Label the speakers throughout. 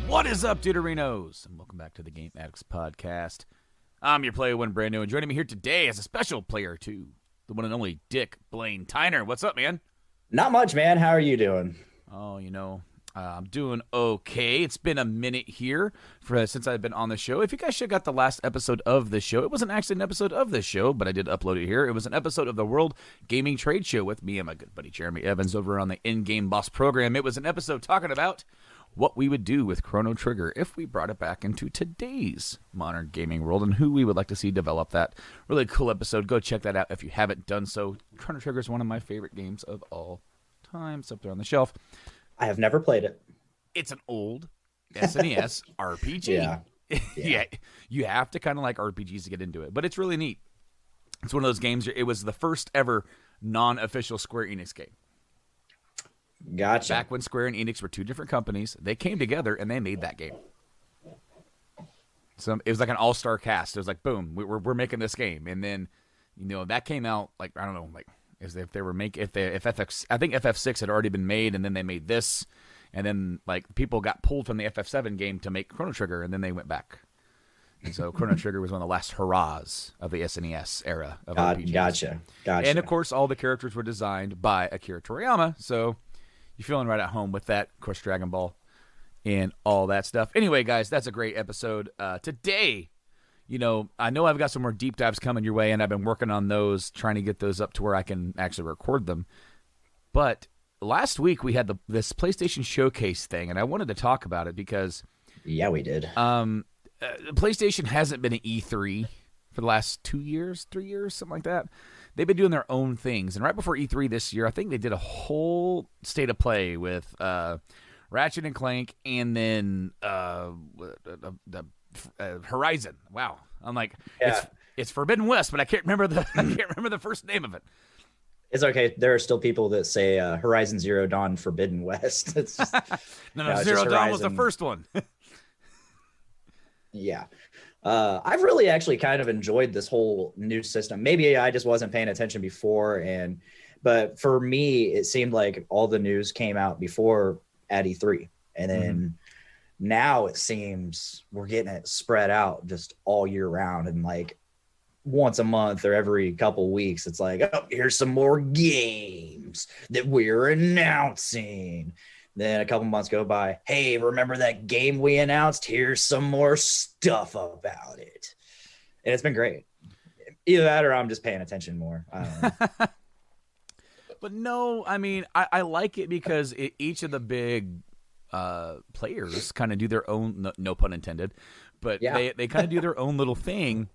Speaker 1: What is up, Deuterinos? And welcome back to the Game Addicts podcast. I'm your player one, Brando, and joining me here today as a special player two, the one and only Dick Tyner. What's up, man?
Speaker 2: Not much, man. How are you doing?
Speaker 1: Oh, I'm doing okay. It's been a minute here since I've been on the show. If you guys should have got the last episode of the show, it wasn't actually an episode of this show, but I did upload it here. It was an episode of the World Gaming Trade Show with me and my good buddy Jeremy Evans over on the In-Game Boss program. It was an episode talking about what we would do with Chrono Trigger if we brought it back into today's modern gaming world and who we would like to see develop that. Really cool episode. Go check that out if you haven't done so. Chrono Trigger is one of my favorite games of all time. It's up there on the shelf.
Speaker 2: I have never played it.
Speaker 1: It's an old SNES RPG. Yeah. You have to kind of like RPGs to get into it, but it's really neat. It's one of those games. It was the first ever non-official Square Enix game.
Speaker 2: Gotcha.
Speaker 1: Back when Square and Enix were two different companies, they came together and they made that game. So it was like an all-star cast. It was like, boom, we're making this game, and then that came out like I don't know, like as if they were I think FF6 had already been made, and then they made this, and then like people got pulled from the Ff7 game to make Chrono Trigger, and then they went back. And so Chrono Trigger was one of the last hurrahs of the SNES era of RPGs.
Speaker 2: Gotcha.
Speaker 1: And of course, all the characters were designed by Akira Toriyama, so you're feeling right at home with that, of course, Dragon Ball and all that stuff. Anyway, guys, that's a great episode. Today, I know I've got some more deep dives coming your way, and I've been working on those, trying to get those up to where I can actually record them. But last week we had this PlayStation Showcase thing, and I wanted to talk about it because
Speaker 2: yeah, we did.
Speaker 1: PlayStation hasn't been at E3 for the last 2 years, 3 years, something like that. They've been doing their own things. And right before E3 this year, I think they did a whole state of play with Ratchet and Clank and then the Horizon. Wow. I'm like, it's Forbidden West, but I can't remember the first name of it.
Speaker 2: It's okay. There are still people that say Horizon Zero Dawn Forbidden West. It's just,
Speaker 1: no, Zero Dawn was the first one.
Speaker 2: Yeah. I've really actually kind of enjoyed this whole new system. Maybe I just wasn't paying attention before, but for me, it seemed like all the news came out before at E3, and then now it seems we're getting it spread out just all year round, and like once a month or every couple weeks, it's like, oh, here's some more games that we're announcing. Then a couple months go by. Hey, remember that game we announced? Here's some more stuff about it. And it's been great. Either that or I'm just paying attention more. I don't know.
Speaker 1: But no, I mean, I like it because each of the big players kind of do their own, no pun intended, but they kind of do their own little thing.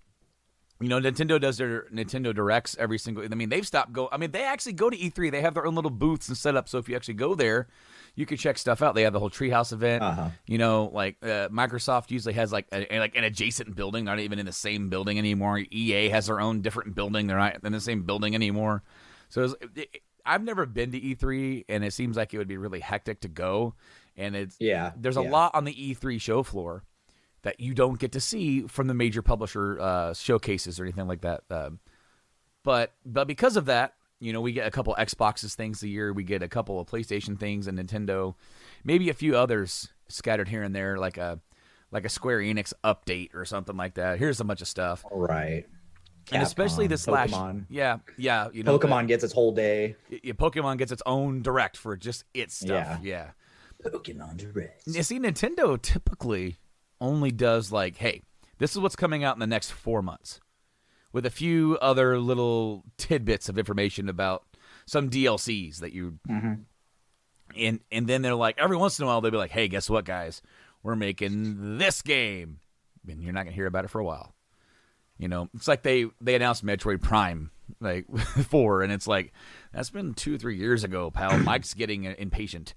Speaker 1: Nintendo does their Nintendo Directs every single. I mean, they've stopped go. I mean, they actually go to E3. They have their own little booths and setup. So if you actually go there, you can check stuff out. They have the whole Treehouse event. Microsoft usually has like an adjacent building. They're not even in the same building anymore. EA has their own different building. They're not in the same building anymore. So I've never been to E3, and it seems like it would be really hectic to go. And there's a lot on the E3 show floor that you don't get to see from the major publisher showcases or anything like that. But because of that, we get a couple Xboxes things a year. We get a couple of PlayStation things and Nintendo, maybe a few others scattered here and there, like a Square Enix update or something like that. Here's a bunch of stuff.
Speaker 2: All right.
Speaker 1: And especially this last,
Speaker 2: Pokemon gets its whole day.
Speaker 1: Pokemon gets its own direct for just its stuff. Yeah.
Speaker 2: Pokemon Direct.
Speaker 1: You see, Nintendo typically only does like, hey, this is what's coming out in the next 4 months, with a few other little tidbits of information about some DLCs that you, and then they're like, every once in a while they'll be like, hey, guess what, guys? we're making this game, and you're not gonna hear about it for a while. It's like they announced Metroid Prime like 4, and it's like that's been 2-3 years ago, pal. Mike's getting impatient.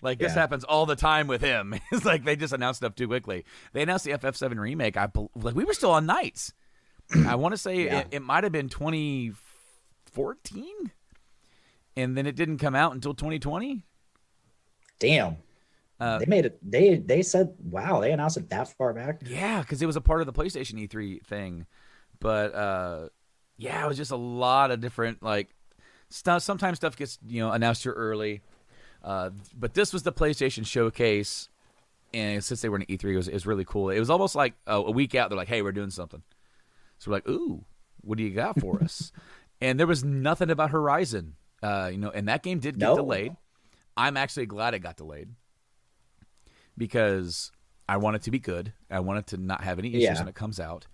Speaker 1: Like this happens all the time with him. It's like they just announced stuff too quickly. They announced the Ff7 remake. We were still on Nights. I want to say it might have been 2014, and then it didn't come out until 2020.
Speaker 2: Damn. They made it. They said, "Wow!" They announced it that far back.
Speaker 1: Yeah, because it was a part of the PlayStation E3 thing. But it was just a lot of different like stuff. Sometimes stuff gets announced too early. But this was the PlayStation showcase, and since they were in E3, it was really cool. It was almost like a week out. They're like, "Hey, we're doing something." So we're like, "Ooh, what do you got for us?" And there was nothing about Horizon, and that game did get delayed. I'm actually glad it got delayed, because I want it to be good. I want it to not have any issues when it comes out.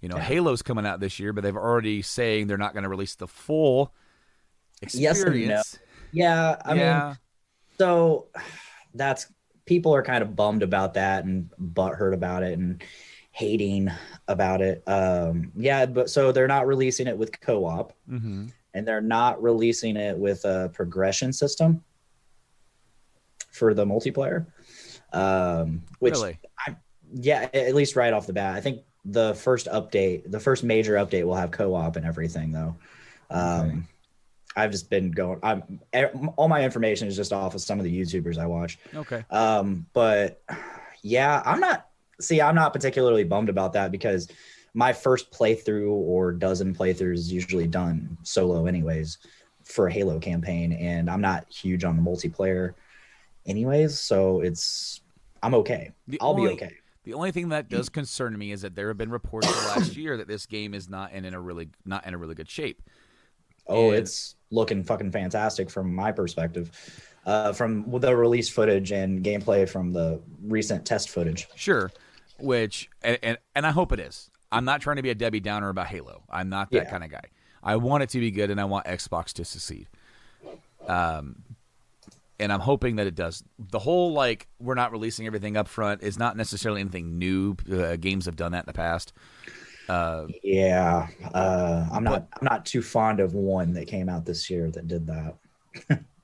Speaker 1: Halo's coming out this year, but they've already saying they're not going to release the full experience.
Speaker 2: Yes and no. Yeah, I mean, so people are kind of bummed about that and butthurt about it and hating about it. But so they're not releasing it with co-op, and they're not releasing it with a progression system for the multiplayer. Which
Speaker 1: really?
Speaker 2: At least right off the bat, I think the first major update will have co-op and everything though. Okay. I've just been going, all my information is just off of some of the YouTubers I watch.
Speaker 1: Okay.
Speaker 2: But yeah, I'm not particularly bummed about that, because my first playthrough or dozen playthroughs is usually done solo anyways for a Halo campaign. And I'm not huge on the multiplayer anyways. So I'm okay. I'll be okay.
Speaker 1: The only thing that does concern me is that there have been reports last year that this game is not in a really good shape.
Speaker 2: Oh, it's looking fucking fantastic from my perspective, from the release footage and gameplay from the recent test footage.
Speaker 1: Sure, and I hope it is. I'm not trying to be a Debbie Downer about Halo. I'm not that kind of guy. I want it to be good, and I want Xbox to succeed. And I'm hoping that it does. The whole we're not releasing everything up front is not necessarily anything new. Games have done that in the past. I'm
Speaker 2: not too fond of one that came out this year that did that.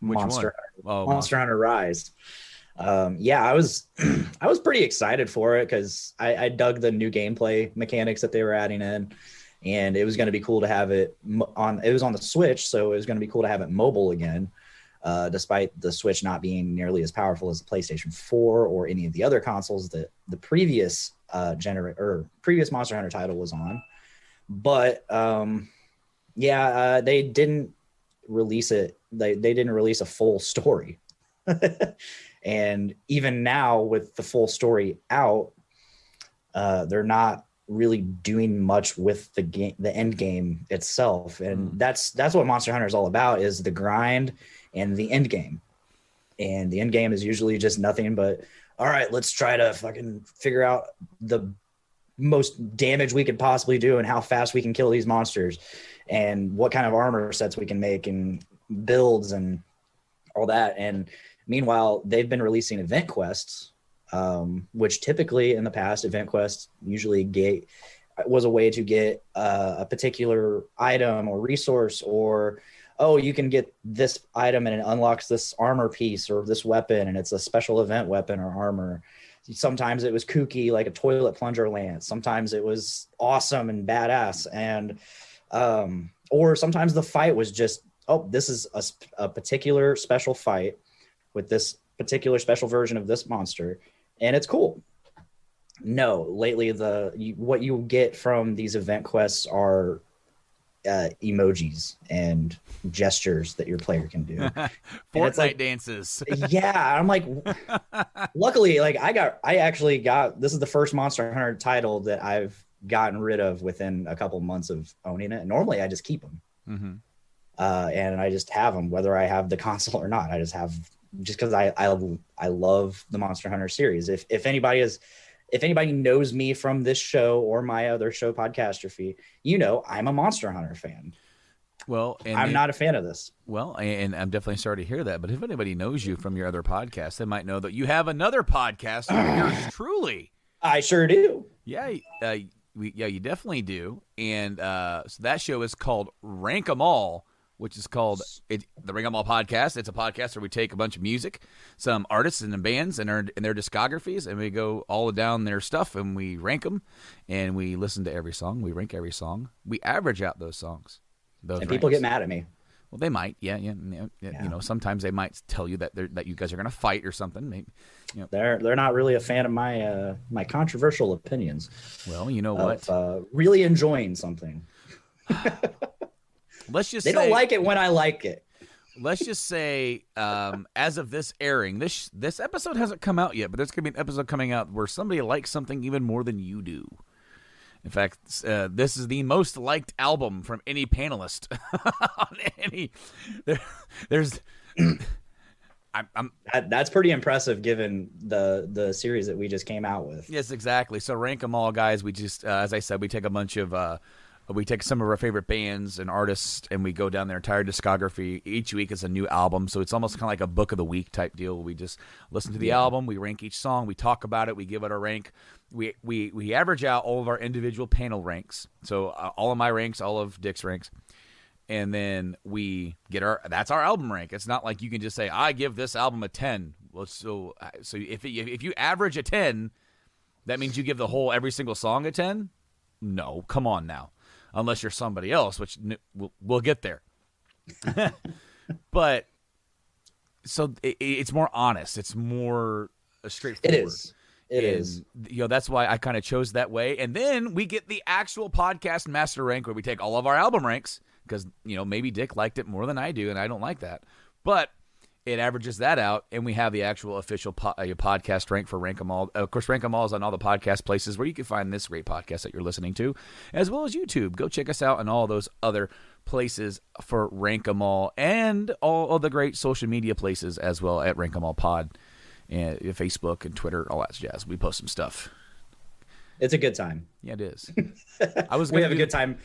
Speaker 2: Monster Hunter Rise. I was pretty excited for it, because I dug the new gameplay mechanics that they were adding in, and it was going to be cool to have it on. It was on the Switch, so it was going to be cool to have it mobile again. Despite the Switch not being nearly as powerful as the PlayStation 4 or any of the other consoles that the previous previous Monster Hunter title was on. But they didn't release it. They didn't release a full story. And even now with the full story out, they're not really doing much with the end game itself. And that's what Monster Hunter is all about, is the grind and the end game. And the end game is usually just nothing but, all right, let's try to fucking figure out the most damage we could possibly do and how fast we can kill these monsters and what kind of armor sets we can make and builds and all that. And meanwhile, they've been releasing event quests, which typically in the past, event quests usually was a way to get a particular item or resource, or you can get this item and it unlocks this armor piece or this weapon, and it's a special event weapon or armor. Sometimes it was kooky, like a toilet plunger lance. Sometimes it was awesome and badass. And or sometimes the fight was just, this is a particular special fight with this particular special version of this monster, and it's cool. No, lately what you get from these event quests are emojis and gestures that your player can do.
Speaker 1: Fortnite dances.
Speaker 2: Yeah, I'm like, luckily, I actually got, this is the first Monster Hunter title that I've gotten rid of within a couple months of owning it. Normally, I just keep them, and I just have them whether I have the console or not. I just have, just because I love the Monster Hunter series. If anybody knows me from this show or my other show, Podcastrophe, I'm a Monster Hunter fan.
Speaker 1: Well, and
Speaker 2: I'm not a fan of this.
Speaker 1: Well, and I'm definitely sorry to hear that. But if anybody knows you from your other podcasts, they might know that you have another podcast. Yours truly.
Speaker 2: I sure do.
Speaker 1: Yeah, you definitely do. And so that show is called Rank 'Em All, which is called the Rank 'Em All podcast. It's a podcast where we take a bunch of music, some artists and bands and their discographies, and we go all down their stuff and we rank them, and we listen to every song. We rank every song. We average out those songs. And
Speaker 2: people get mad at me.
Speaker 1: Well, they might, yeah. You know, sometimes they might tell you that you guys are going to fight or something. Maybe,
Speaker 2: they're not really a fan of my my controversial opinions.
Speaker 1: Well, you know what?
Speaker 2: Really enjoying something.
Speaker 1: Let's just
Speaker 2: they don't like it when I like it.
Speaker 1: Let's just say, as of this airing, this episode hasn't come out yet, but there's going to be an episode coming out where somebody likes something even more than you do. In fact, this is the most liked album from any panelist on any. There's,
Speaker 2: that's pretty impressive given the series that we just came out with.
Speaker 1: Yes, exactly. So Rank 'Em All, guys. We just, as I said, we take a bunch of. We take some of our favorite bands and artists, and we go down their entire discography. Each week is a new album, so it's almost kind of like a book of the week type deal. We just listen to the album, we rank each song, we talk about it, we give it a rank. We average out all of our individual panel ranks. So all of my ranks, all of Dick's ranks, and then we get that's our album rank. It's not like you can just say I give this album a 10. Well, so if you average a 10, that means you give every single song a 10. No, come on now. Unless you're somebody else, which we'll get there. But so it's more honest. It's more straightforward.
Speaker 2: It is.
Speaker 1: That's why I kind of chose that way. And then we get the actual podcast master rank where we take all of our album ranks because, maybe Dick liked it more than I do, and I don't like that. But it averages that out, and we have the actual official podcast rank for Rank 'Em All. Of course, Rank 'Em All is on all the podcast places where you can find this great podcast that you're listening to, as well as YouTube. Go check us out on all those other places for Rank 'Em All, and all of the great social media places as well at Rank 'Em All Pod, and Facebook and Twitter, all that jazz. We post some stuff.
Speaker 2: It's a good time.
Speaker 1: Yeah, it is.
Speaker 2: We have a good time.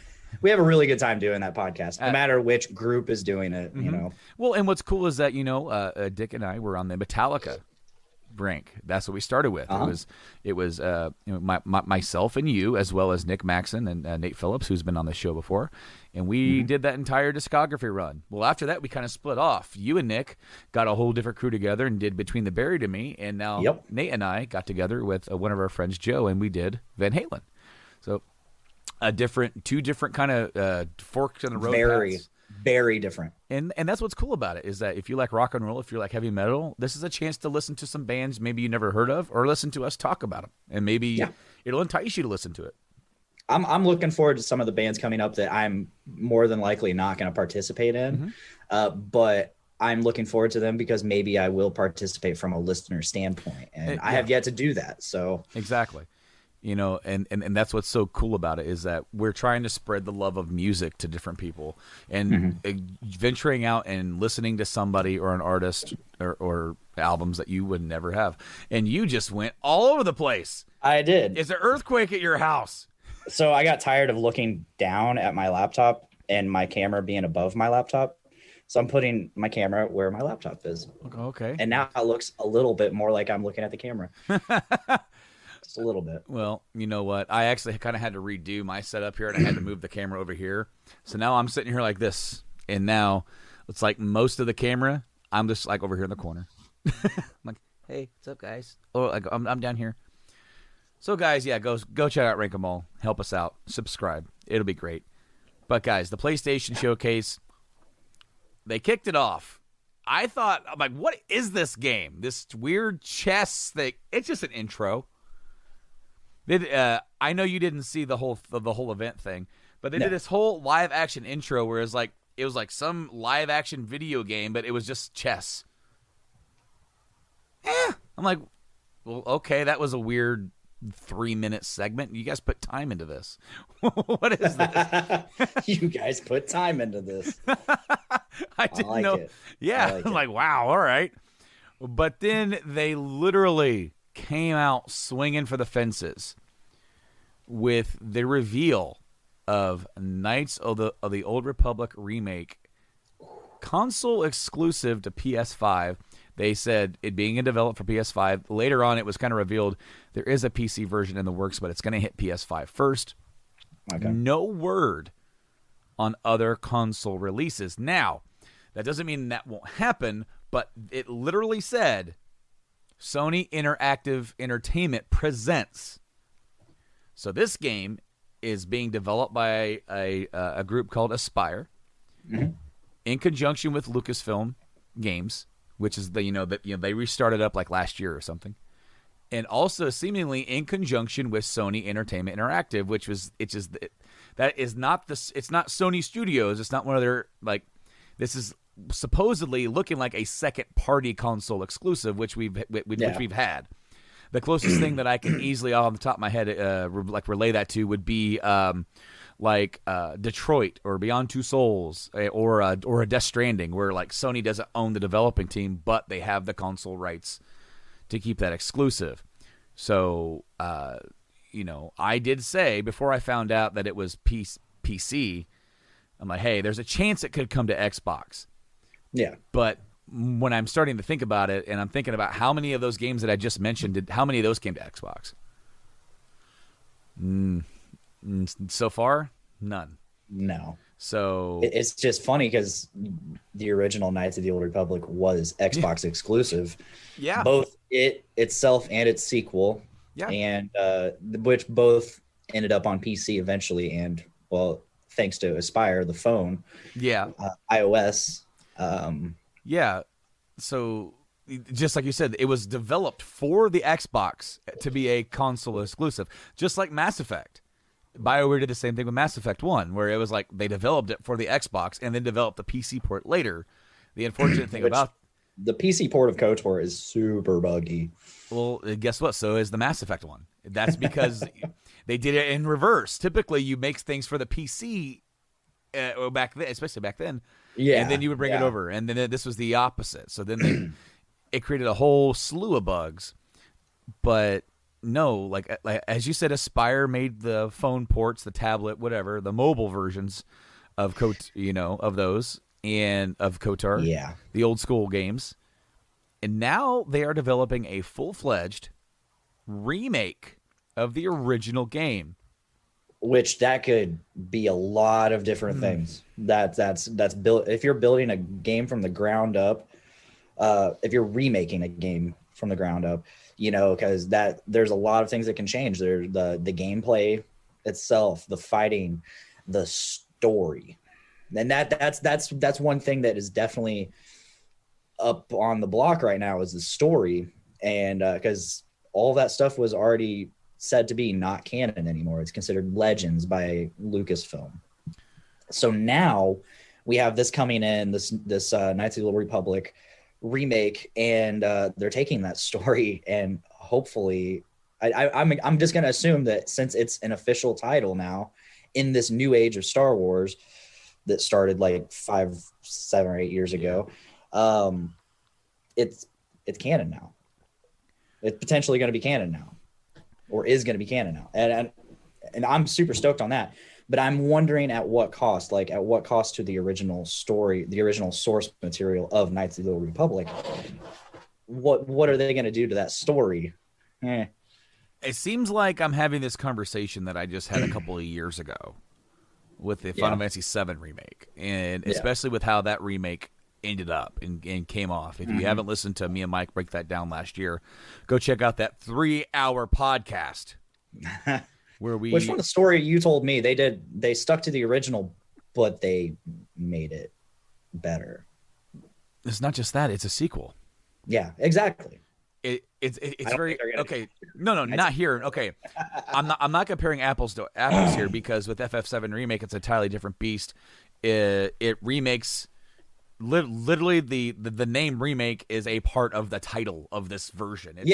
Speaker 2: We have a really good time doing that podcast, no matter which group is doing it,
Speaker 1: Well, and what's cool is that, Dick and I were on the Metallica rank. That's what we started with. Uh-huh. It was myself and you, as well as Nick Maxon and Nate Phillips, who's been on the show before. And we did that entire discography run. Well, after that, we kind of split off. You and Nick got a whole different crew together and did Between the Buried and Me. And now Nate and I got together with one of our friends, Joe, and we did Van Halen. So two different kind of forks in the road paths.
Speaker 2: Very different.
Speaker 1: And that's what's cool about it is that if you like rock and roll, if you like heavy metal, this is a chance to listen to some bands maybe you never heard of, or listen to us talk about them, and maybe it'll entice you to listen to it.
Speaker 2: I'm looking forward to some of the bands coming up that I'm more than likely not going to participate in, but I'm looking forward to them because maybe I will participate from a listener standpoint, and I have yet to do that. So
Speaker 1: exactly. And that's what's so cool about it is that we're trying to spread the love of music to different people, and venturing out and listening to somebody or an artist or albums that you would never have. And you just went all over the place.
Speaker 2: I did.
Speaker 1: It's an earthquake at your house.
Speaker 2: So I got tired of looking down at my laptop and my camera being above my laptop. So I'm putting my camera where my laptop is.
Speaker 1: Okay.
Speaker 2: And now it looks a little bit more like I'm looking at the camera. Just a little bit.
Speaker 1: Well, you know what? I actually kind of had to redo my setup here, and I had to move the camera over here. So now I'm sitting here like this, and now it's like most of the camera, I'm just like over here in the corner. I'm like, hey, what's up, guys? Oh, like I'm down here. So, guys, go check out Rank 'Em All. Help us out. Subscribe. It'll be great. But, guys, the PlayStation Showcase, they kicked it off. I'm like, what is this game? This weird chess thing. It's just an intro. I know you didn't see the whole event thing, but they did this whole live action intro where it was like some live action video game, but it was just chess. I'm like, well, okay, that was a weird 3-minute segment. You guys put time into this. What is this?
Speaker 2: You guys put time into this.
Speaker 1: I didn't know. Yeah, I'm like, wow, all right. But then they literally came out swinging for the fences with the reveal of Knights of the Old Republic remake, console exclusive to PS5. They said it being developed for PS5. Later on, it was kind of revealed there is a PC version in the works, but it's going to hit PS5 first.
Speaker 2: Okay.
Speaker 1: No word on other console releases. Now, that doesn't mean that won't happen, but it literally said Sony Interactive Entertainment presents. So this game is being developed by a group called Aspire, in conjunction with Lucasfilm Games, which is they restarted up like last year or something, and also seemingly in conjunction with Sony Entertainment Interactive, it's not Sony Studios. It's not one of their this is supposedly looking like a second party console exclusive, which we've had. The closest thing that I can easily off the top of my head relay that to would be Detroit or Beyond Two Souls or a Death Stranding, where like Sony doesn't own the developing team, but they have the console rights to keep that exclusive. So, I did say before I found out that it was PC, I'm like, hey, there's a chance it could come to Xbox.
Speaker 2: Yeah.
Speaker 1: But when I'm starting to think about it, and I'm thinking about how many of those games that I just mentioned, how many of those came to Xbox? So far, none.
Speaker 2: No.
Speaker 1: So
Speaker 2: it's just funny because the original Knights of the Old Republic was Xbox exclusive.
Speaker 1: Yeah.
Speaker 2: Both it itself and its sequel.
Speaker 1: Yeah.
Speaker 2: And which both ended up on PC eventually. And well, thanks to Aspire, the phone.
Speaker 1: Yeah.
Speaker 2: iOS.
Speaker 1: Yeah. So just like you said, it was developed for the Xbox to be a console exclusive, just like Mass Effect. BioWare did the same thing with Mass Effect 1, where it was like they developed it for the Xbox and then developed the PC port later. The unfortunate thing about
Speaker 2: the PC port of KOTOR is super buggy.
Speaker 1: Well, guess what? So is the Mass Effect one. That's because they did it in reverse. Typically, you make things for the PC back then, especially back then.
Speaker 2: Yeah.
Speaker 1: And then you would bring it over. And then this was the opposite. So then it created a whole slew of bugs. But no, like as you said, Aspire made the phone ports, the tablet, whatever, the mobile versions of of those and of KOTOR.
Speaker 2: Yeah.
Speaker 1: The old school games. And now they are developing a full-fledged remake of the original game.
Speaker 2: Which that could be a lot of different things. That's built. If you're building a game from the ground up, if you're remaking a game from the ground up, because there's a lot of things that can change. There's the gameplay itself, the fighting, the story, and that's one thing that is definitely up on the block right now is the story, and because all that stuff was already said to be not canon anymore. It's considered legends by Lucasfilm. So now we have this coming in, this Knights of the Old Republic remake, and they're taking that story and hopefully I'm just going to assume that since it's an official title now in this new age of Star Wars that started like 5, 7 or 8 years ago, it's canon now. It's potentially going to be canon now. Or is going to be canon now, and I'm super stoked on that. But I'm wondering at what cost, to the original story, the original source material of Knights of the Old Republic. What are they going to do to that story?
Speaker 1: It seems like I'm having this conversation that I just had a couple of years ago with the Final Fantasy VII remake, and especially with how that remake ended up and came off. If you haven't listened to me and Mike break that down last year, go check out that 3-hour podcast
Speaker 2: which one the story you told me they stuck to the original, but they made it better.
Speaker 1: It's not just that, it's a sequel.
Speaker 2: Yeah, exactly.
Speaker 1: It's very okay. No, not here. Okay, I'm not comparing apples to apples here, because with Ff7 Remake, it's a entirely different beast. It remakes. Literally, the name remake is a part of the title of this version. It's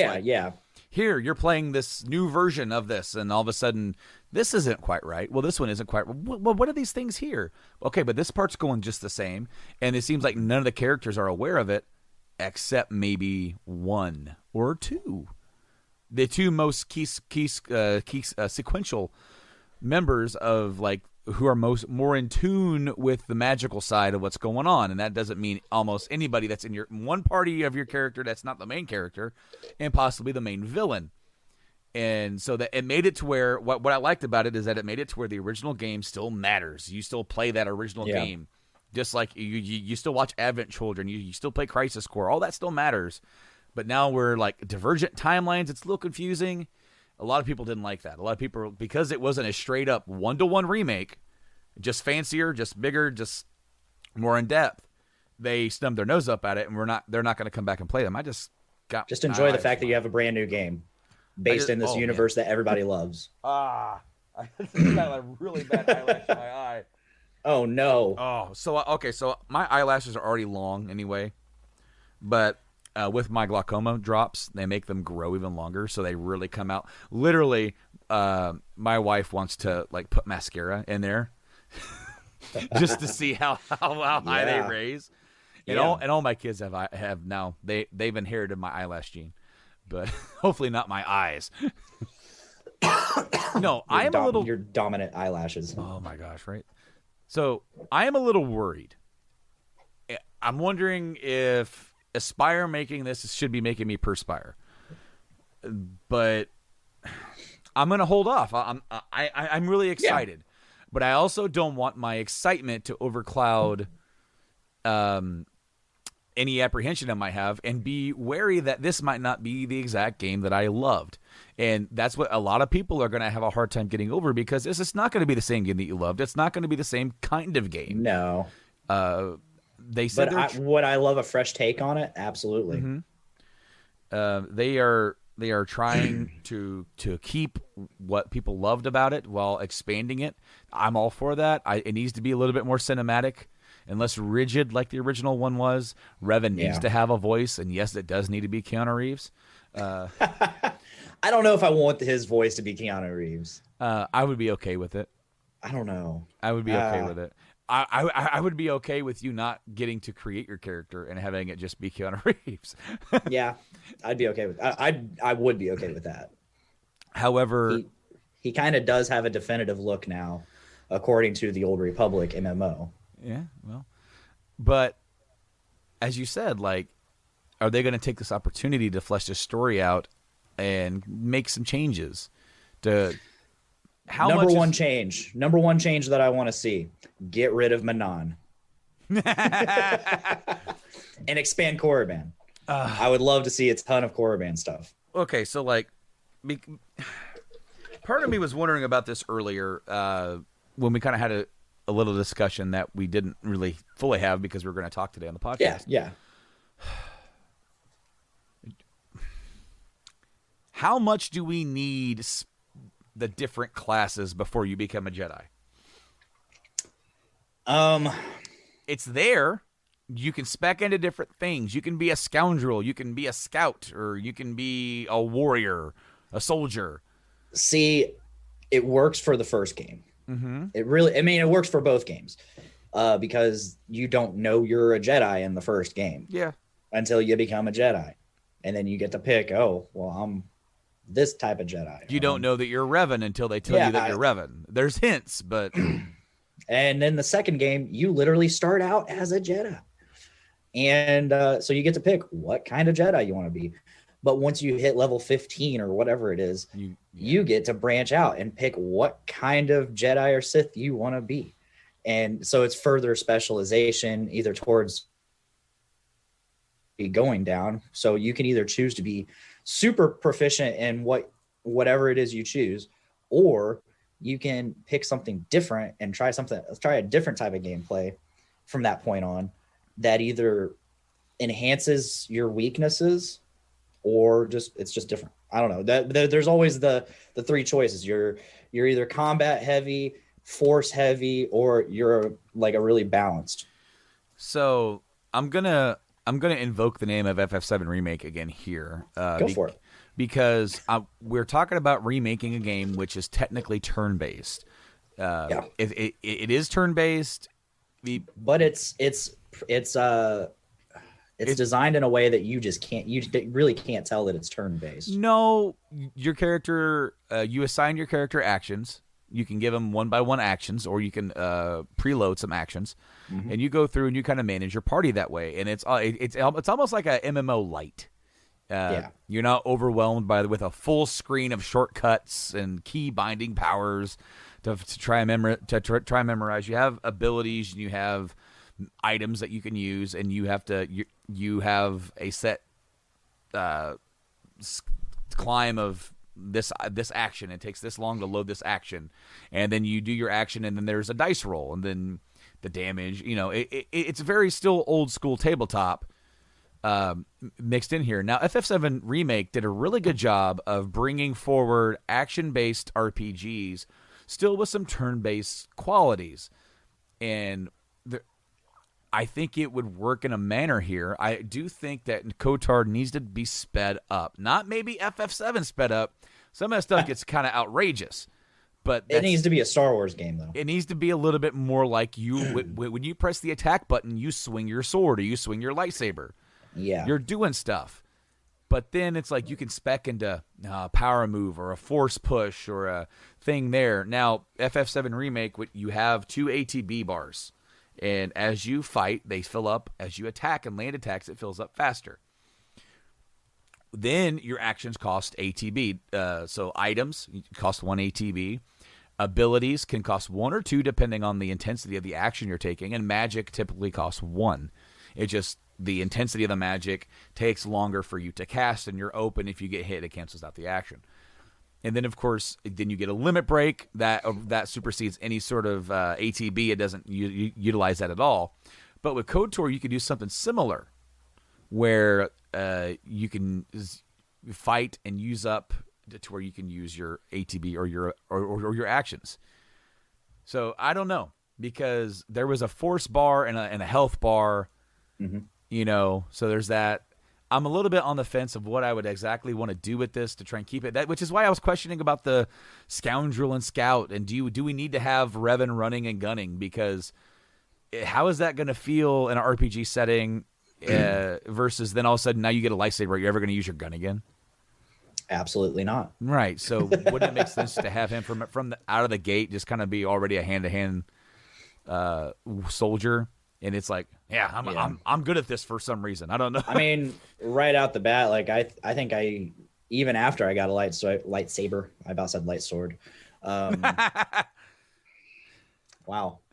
Speaker 1: here, you're playing this new version of this, and all of a sudden, this isn't quite right. Well, this one isn't quite. Well, what are these things here? Okay, but this part's going just the same, and it seems like none of the characters are aware of it, except maybe one or two. The two most key sequential members of like who are more in tune with the magical side of what's going on, and that doesn't mean almost anybody that's in your one party of your character that's not the main character, and possibly the main villain. And so that it made it to where what I liked about it is that it made it to where the original game still matters. You still play that original game, just like you still watch Advent Children. You still play Crisis Core. All that still matters. But now we're like divergent timelines. It's a little confusing. A lot of people didn't like that. A lot of people, because it wasn't a straight up 1-to-1 remake, just fancier, just bigger, just more in depth, they stubbed their nose up at it, and they're not going to come back and play them. I just
Speaker 2: enjoy the fact that you have a brand new game based in this universe that everybody loves.
Speaker 1: I got a really bad eyelash in my eye.
Speaker 2: Oh no.
Speaker 1: Oh, so my eyelashes are already long anyway, but with my glaucoma drops, they make them grow even longer, so they really come out. Literally, my wife wants to like put mascara in there just to see how high they raise. And all my kids have now they've inherited my eyelash gene, but hopefully not my eyes. No, I am a little
Speaker 2: your dominant eyelashes.
Speaker 1: Oh my gosh, right? So I am a little worried. I'm wondering if Aspire making this should be making me perspire, but I'm gonna hold off. I'm really excited, but I also don't want my excitement to overcloud any apprehension I might have, and be wary that this might not be the exact game that I loved. And that's what a lot of people are going to have a hard time getting over, because this is not going to be the same game that you loved. It's not going to be the same kind of game.
Speaker 2: No.
Speaker 1: They said,
Speaker 2: would I love a fresh take on it? Absolutely.
Speaker 1: Mm-hmm. They are trying to keep what people loved about it while expanding it. I'm all for that. It needs to be a little bit more cinematic and less rigid like the original one was. Revan needs to have a voice, and yes, it does need to be Keanu Reeves.
Speaker 2: I don't know if I want his voice to be Keanu Reeves.
Speaker 1: I would be okay with it.
Speaker 2: I don't know.
Speaker 1: I would be okay with it. I would be okay with you not getting to create your character and having it just be Keanu Reeves.
Speaker 2: Yeah, I'd be okay with. I would be okay with that.
Speaker 1: However,
Speaker 2: he kind of does have a definitive look now, according to the Old Republic MMO.
Speaker 1: Yeah, well, but as you said, like, are they going to take this opportunity to flesh this story out and make some changes?
Speaker 2: Number one change that I want to see: get rid of Manon and expand Korriban. I would love to see a ton of Korriban stuff.
Speaker 1: Okay, so like, part of me was wondering about this earlier when we kind of had a little discussion that we didn't really fully have because we were going to talk today on the podcast.
Speaker 2: Yeah.
Speaker 1: How much do we need the different classes before you become a Jedi? It's there. You can spec into different things. You can be a scoundrel. You can be a scout, or you can be a warrior, a soldier.
Speaker 2: See, it works for the first game.
Speaker 1: Mm-hmm.
Speaker 2: It works for both games, because you don't know you're a Jedi in the first game.
Speaker 1: Yeah. Until
Speaker 2: you become a Jedi, and then you get to pick. Oh, well, I'm this type of Jedi.
Speaker 1: You don't know that you're Revan until they tell you that you're Revan. There's hints, but
Speaker 2: and then the second game, you literally start out as a Jedi, and so you get to pick what kind of Jedi you want to be. But once you hit level 15 or whatever it is, you get to branch out and pick what kind of Jedi or Sith you want to be. And so it's further specialization either towards going down. So you can either choose to be super proficient in whatever it is you choose, or you can pick something different and try a different type of gameplay from that point on that either enhances your weaknesses or it's just different. I don't know. There's always the three choices. You're either combat heavy, force heavy, or you're like a really balanced.
Speaker 1: So I'm gonna invoke the name of Ff7 Remake again here.
Speaker 2: Go for it.
Speaker 1: Because we're talking about remaking a game which is technically turn-based. It is turn-based,
Speaker 2: but it's designed in a way that you really can't tell that it's turn-based.
Speaker 1: No, your character, you assign your character actions. You can give them one by one actions, or you can preload some actions, and you go through and you kind of manage your party that way. And it's almost like a MMO light. You're not overwhelmed with a full screen of shortcuts and key binding powers to try and memorize. You have abilities, and you have items that you can use, and you have a set climb of this action. It takes this long to load this action, and then you do your action, and then there's a dice roll, and then the damage. It's very still old school tabletop mixed in here. Now, Ff7 Remake did a really good job of bringing forward action-based RPGs, still with some turn-based qualities, and I think it would work in a manner here. I do think that Kotor needs to be sped up. Not maybe FF7 sped up. Some of that stuff gets kind of outrageous. But
Speaker 2: it needs to be a Star Wars game, though.
Speaker 1: It needs to be a little bit more like when you press the attack button, you swing your sword or you swing your lightsaber.
Speaker 2: Yeah.
Speaker 1: You're doing stuff. But then it's like you can spec into a power move or a force push or a thing there. Now, FF7 Remake, you have 2 ATB bars. And as you fight, they fill up. As you attack and land attacks, it fills up faster. Then your actions cost ATB. So items cost 1 ATB. Abilities can cost 1 or 2 depending on the intensity of the action you're taking. And magic typically costs 1. It just, the intensity of the magic takes longer for you to cast, and you're open. If you get hit, it cancels out the action. And then, of course, then you get a limit break that supersedes any sort of ATB. It doesn't utilize that at all. But with KOTOR, you could do something similar where you can fight and use up to where you can use your ATB or your actions. So I don't know, because there was a force bar and a health bar, so there's that. I'm a little bit on the fence of what I would exactly want to do with this to try and keep it. Which is why I was questioning about the Scoundrel and Scout, and do we need to have Revan running and gunning? Because how is that going to feel in an RPG setting versus then all of a sudden now you get a lightsaber? Are you ever going to use your gun again?
Speaker 2: Absolutely not.
Speaker 1: Right. So wouldn't it make sense to have him from out of the gate just kind of be already a hand-to-hand soldier? And it's like, I'm good at this for some reason. I don't know.
Speaker 2: I mean, right out the bat, like I think even after I got a lightsaber, I about said light sword. Wow.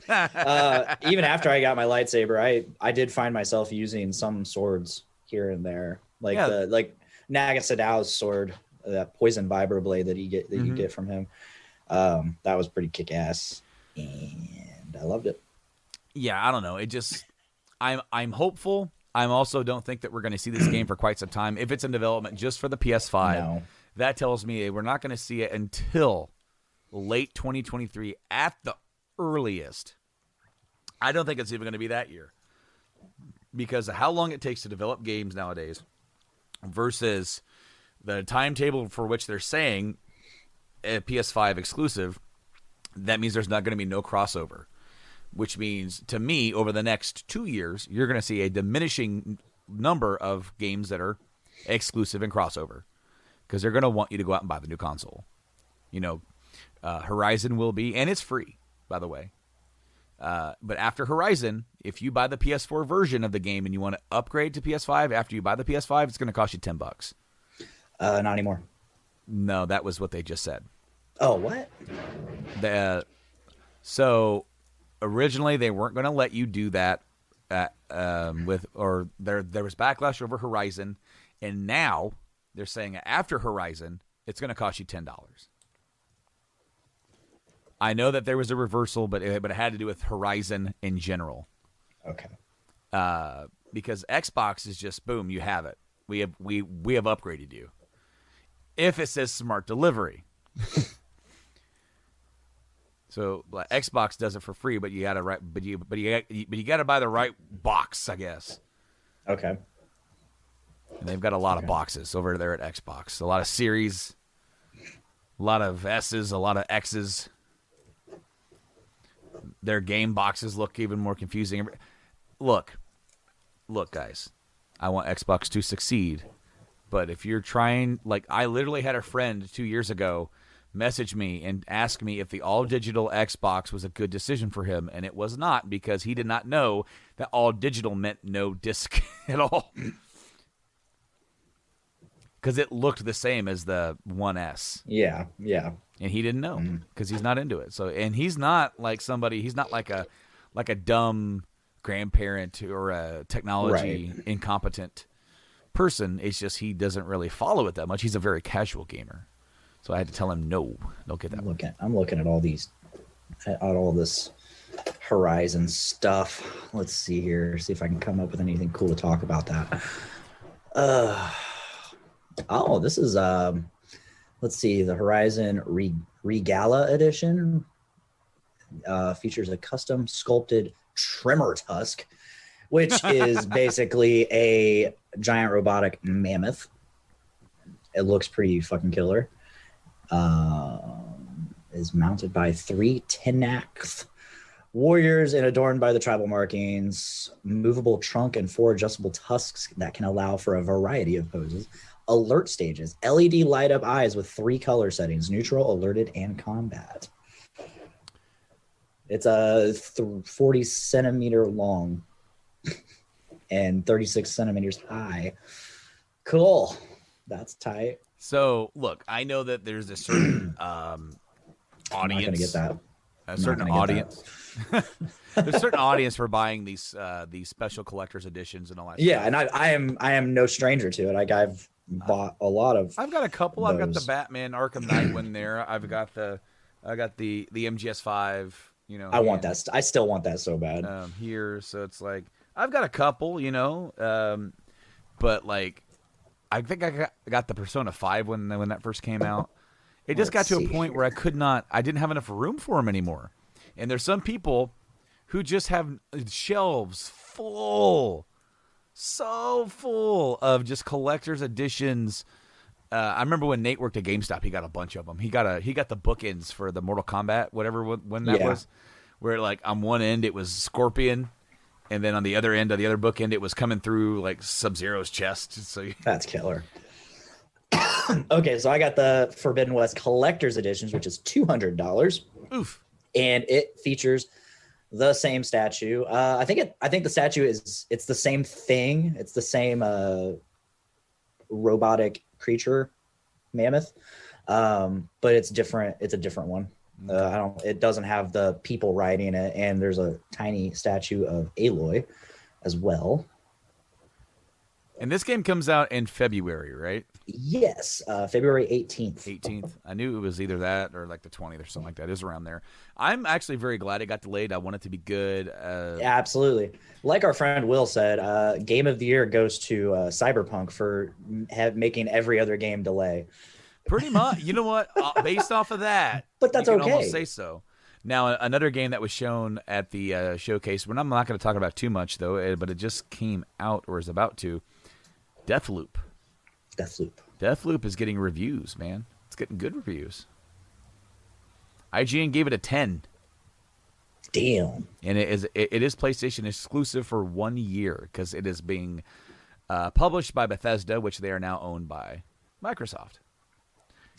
Speaker 2: Even after I got my lightsaber, I did find myself using some swords here and there, like Naga Sadow's sword, that poison vibro blade that you get from him. That was pretty kick ass, and I loved it.
Speaker 1: Yeah, I don't know. It just, I'm hopeful. I also don't think that we're going to see this game for quite some time. If it's in development just for the PS5, that tells me we're not going to see it until late 2023 at the earliest. I don't think it's even going to be that year, because of how long it takes to develop games nowadays versus the timetable for which they're saying a PS5 exclusive. That means there's not going to be no crossover. Which means, to me, over the next 2 years, you're going to see a diminishing number of games that are exclusive and crossover, because they're going to want you to go out and buy the new console. Horizon will be, and it's free, by the way. But after Horizon, if you buy the PS4 version of the game and you want to upgrade to PS5, after you buy the PS5, it's going to cost you $10.
Speaker 2: Not anymore.
Speaker 1: No, that was what they just said.
Speaker 2: Oh, what?
Speaker 1: So originally they weren't going to let you do that there was backlash over Horizon, and now they're saying after Horizon it's going to cost you $10. I know that there was a reversal, but it had to do with Horizon in general.
Speaker 2: Okay.
Speaker 1: Because Xbox is just boom, you have it. We have upgraded you. If it says smart delivery. So Xbox does it for free, but you gotta you gotta buy the right box, I guess.
Speaker 2: Okay.
Speaker 1: And they've got a lot of boxes over there at Xbox. A lot of series, a lot of S's, a lot of X's. Their game boxes look even more confusing. Look, guys. I want Xbox to succeed, but if you're trying, like I literally had a friend 2 years ago messaged me and asked me if the all-digital Xbox was a good decision for him, and it was not, because he did not know that all-digital meant no disc at all. Because it looked the same as the 1S.
Speaker 2: Yeah.
Speaker 1: And he didn't know because he's not into it. So, and he's not like somebody. He's not like a dumb grandparent or a technology incompetent person. It's just he doesn't really follow it that much. He's a very casual gamer. So I had to tell him, no, don't get that.
Speaker 2: I'm looking at all this Horizon stuff. Let's see here. See if I can come up with anything cool to talk about that. This is let's see, the Horizon Regala edition features a custom sculpted Tremor Tusk, which is basically a giant robotic mammoth. It looks pretty fucking killer. Is mounted by 3 Tenax warriors and adorned by the tribal markings, movable trunk, and 4 adjustable tusks that can allow for a variety of poses. Alert stages, LED light up eyes with 3 color settings: neutral, alerted, and combat. It's a 40 centimeter long and 36 centimeters high. Cool. That's tight.
Speaker 1: So, look, I know that there's a certain audience.
Speaker 2: I'm not going to get that.
Speaker 1: A certain audience. There's a certain audience for buying these special collector's editions and all that.
Speaker 2: Yeah,
Speaker 1: stuff.
Speaker 2: and I am no stranger to it. I've bought a lot of.
Speaker 1: I've got a couple. I've got the Batman Arkham Knight one there. I got the MGS5.
Speaker 2: I want that. I still want that so bad.
Speaker 1: Here, so it's like I've got a couple. But like, I think I got the Persona 5 when that first came out. It just got to a point where I didn't have enough room for them anymore. And there's some people who just have shelves so full of just collector's editions. I remember when Nate worked at GameStop, he got a bunch of them. He got the bookends for the Mortal Kombat, whatever when that was, where like on one end it was Scorpion, and then on the other end of the other bookend it was coming through like Sub-Zero's chest. So
Speaker 2: that's killer. Okay, so I got the Forbidden West Collector's Editions, which is $200.
Speaker 1: Oof.
Speaker 2: And it features the same statue. I think the statue it's the same thing. It's the same robotic creature mammoth, but it's different. It's a different one. It doesn't have the people riding it, and there's a tiny statue of Aloy as well.
Speaker 1: And this game comes out in February, right?
Speaker 2: Yes, February 18th.
Speaker 1: 18th. I knew it was either that or like the 20th or something like that. It is around there. I'm actually very glad it got delayed. I want it to be good.
Speaker 2: Absolutely. Like our friend Will said, Game of the Year goes to Cyberpunk for making every other game delay.
Speaker 1: Pretty much. You know what? Based off of that,
Speaker 2: but that's
Speaker 1: you can
Speaker 2: okay.
Speaker 1: Almost say so. Now, another game that was shown at the showcase, I'm not going to talk about too much, though, but it just came out or is about to. Deathloop. Deathloop is getting reviews, man. It's getting good reviews. IGN gave it a 10.
Speaker 2: Damn.
Speaker 1: And it is PlayStation exclusive for 1 year because it is being published by Bethesda, which they are now owned by Microsoft.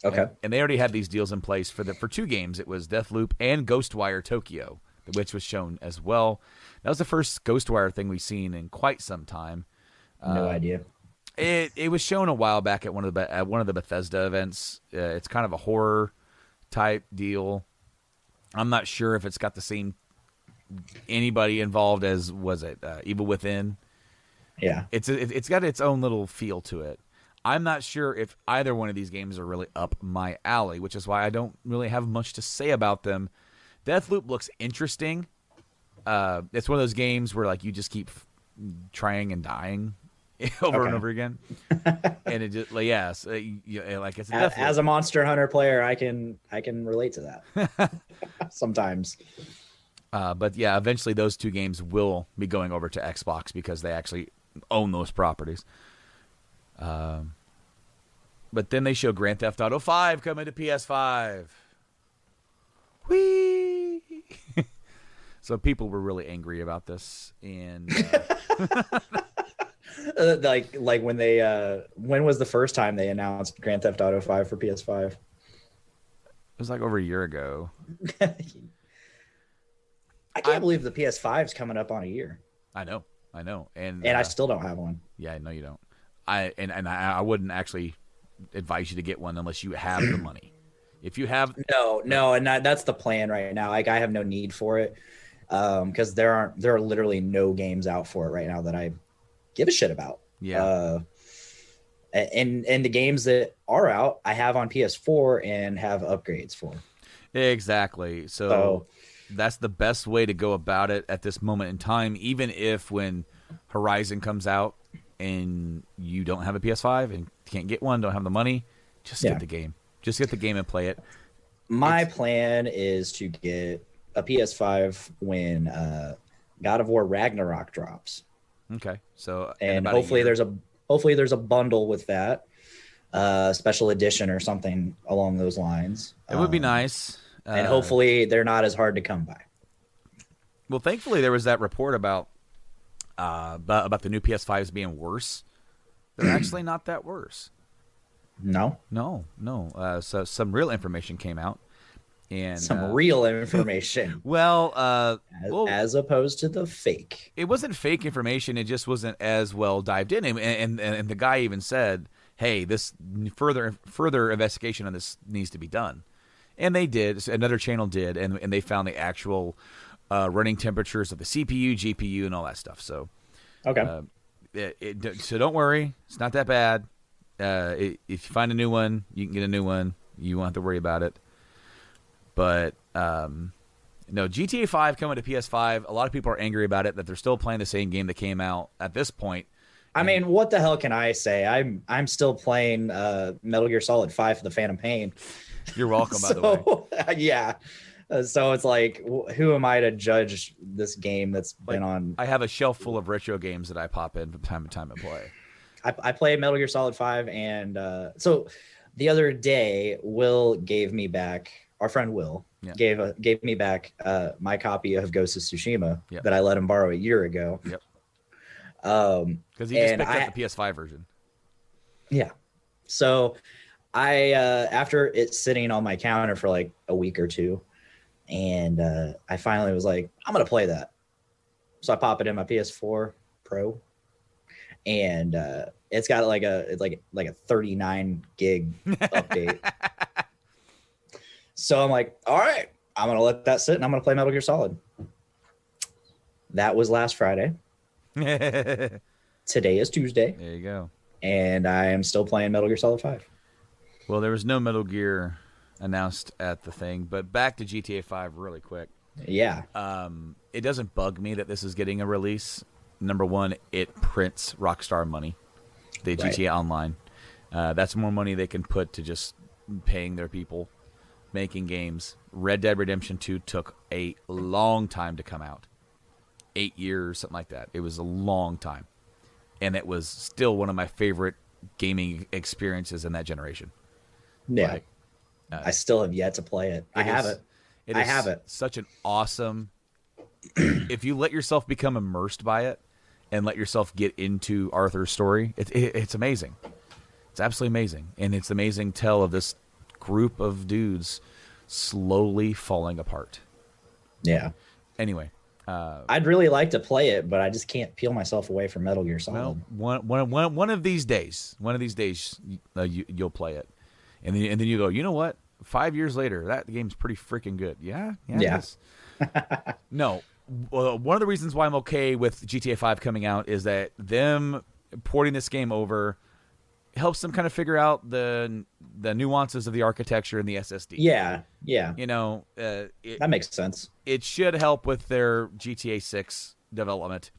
Speaker 2: Okay.
Speaker 1: And they already had these deals in place for 2 games. It was Deathloop and Ghostwire Tokyo, which was shown as well. That was the first Ghostwire thing we've seen in quite some time.
Speaker 2: No idea.
Speaker 1: It was shown a while back at one of the Bethesda events. It's kind of a horror type deal. I'm not sure if it's got the same anybody involved as was it Evil Within.
Speaker 2: Yeah,
Speaker 1: it's got its own little feel to it. I'm not sure if either one of these games are really up my alley, which is why I don't really have much to say about them. Deathloop looks interesting. It's one of those games where like you just keep trying and dying over and over again, and it just like like it's
Speaker 2: as a Monster Hunter player, I can relate to that sometimes.
Speaker 1: But yeah, eventually those 2 games will be going over to Xbox because they actually own those properties. But then they show Grand Theft Auto 5 coming to PS5. Whee! So people were really angry about this, and.
Speaker 2: Like when they when was the first time they announced Grand Theft Auto 5 for PS5?
Speaker 1: was like over a year ago.
Speaker 2: I can't believe the PS5 is coming up on a year.
Speaker 1: I know, and
Speaker 2: I still don't have one.
Speaker 1: Yeah, no, you don't. I wouldn't actually advise you to get one unless you have the money. If you have
Speaker 2: no, and that's the plan right now. Like I have no need for it because there are literally no games out for it right now that I give a shit about.
Speaker 1: Yeah.
Speaker 2: And the games that are out, I have on PS4 and have upgrades for.
Speaker 1: Exactly. So that's the best way to go about it at this moment in time. Even if when Horizon comes out and you don't have a PS5 and can't get one, don't have the money, just get the game. Just get the game and play it.
Speaker 2: My plan is to get a PS5 when God of War Ragnarok drops.
Speaker 1: Okay. So
Speaker 2: and hopefully there's a bundle with that, special edition or something along those lines.
Speaker 1: It would be nice.
Speaker 2: And hopefully they're not as hard to come by.
Speaker 1: Well, thankfully there was that report about the new PS5s being worse. They're actually not that worse.
Speaker 2: No.
Speaker 1: So some real information came out, and
Speaker 2: some real information.
Speaker 1: As
Speaker 2: opposed to the fake.
Speaker 1: It wasn't fake information. It just wasn't as well dived in. And the guy even said, "Hey, this further investigation on this needs to be done." And they did. Another channel did, and they found the actual running temperatures of the CPU, GPU, and all that stuff. So,
Speaker 2: okay.
Speaker 1: So don't worry, it's not that bad. If you find a new one, you can get a new one. You won't have to worry about it. But no, GTA 5 coming to PS5. A lot of people are angry about it, that they're still playing the same game that came out at this point.
Speaker 2: I mean, what the hell can I say? I'm still playing Metal Gear Solid 5 for the Phantom Pain.
Speaker 1: You're welcome, by the way.
Speaker 2: Yeah. So it's like, who am I to judge this game that's been on?
Speaker 1: I have a shelf full of retro games that I pop in from time to time and play.
Speaker 2: I played Metal Gear Solid 5, and so the other day, Will gave me back, our friend Will, gave me back my copy of Ghost of Tsushima that I let him borrow a year ago.
Speaker 1: Yep. Because he just picked up the PS5 version.
Speaker 2: Yeah. So I, after it's sitting on my counter for like a week or two, and I finally was like, I'm going to play that. So I pop it in my PS4 Pro, and it's got like a 39 gig update. So I'm like, all right, I'm going to let that sit and I'm going to play Metal Gear Solid. That was last Friday. Today is Tuesday.
Speaker 1: There you go.
Speaker 2: And I am still playing Metal Gear Solid 5.
Speaker 1: Well, there was no Metal Gear announced at the thing, but back to GTA 5 really quick.
Speaker 2: Yeah.
Speaker 1: It doesn't bug me that this is getting a release. Number one, it prints Rockstar money. The GTA Online. That's more money they can put to just paying their people, making games. Red Dead Redemption 2 took a long time to come out. 8 years, something like that. It was a long time. And it was still one of my favorite gaming experiences in that generation.
Speaker 2: Yeah. Like, I still have yet to play it. I have it.
Speaker 1: Such an awesome... if you let yourself become immersed by it and let yourself get into Arthur's story, it's amazing. It's absolutely amazing. And it's amazing tale of this group of dudes slowly falling apart.
Speaker 2: Yeah.
Speaker 1: Anyway.
Speaker 2: I'd really like to play it, but I just can't peel myself away from Metal Gear Solid.
Speaker 1: Well, one of these days, you'll play it. And then you go, you know what? 5 years later, that game's pretty freaking good. Yeah. It is. No. One of the reasons why I'm okay with GTA 5 coming out is that them porting this game over helps them kind of figure out the nuances of the architecture and the SSD.
Speaker 2: Yeah.
Speaker 1: You know,
Speaker 2: that makes sense.
Speaker 1: It should help with their GTA 6 development.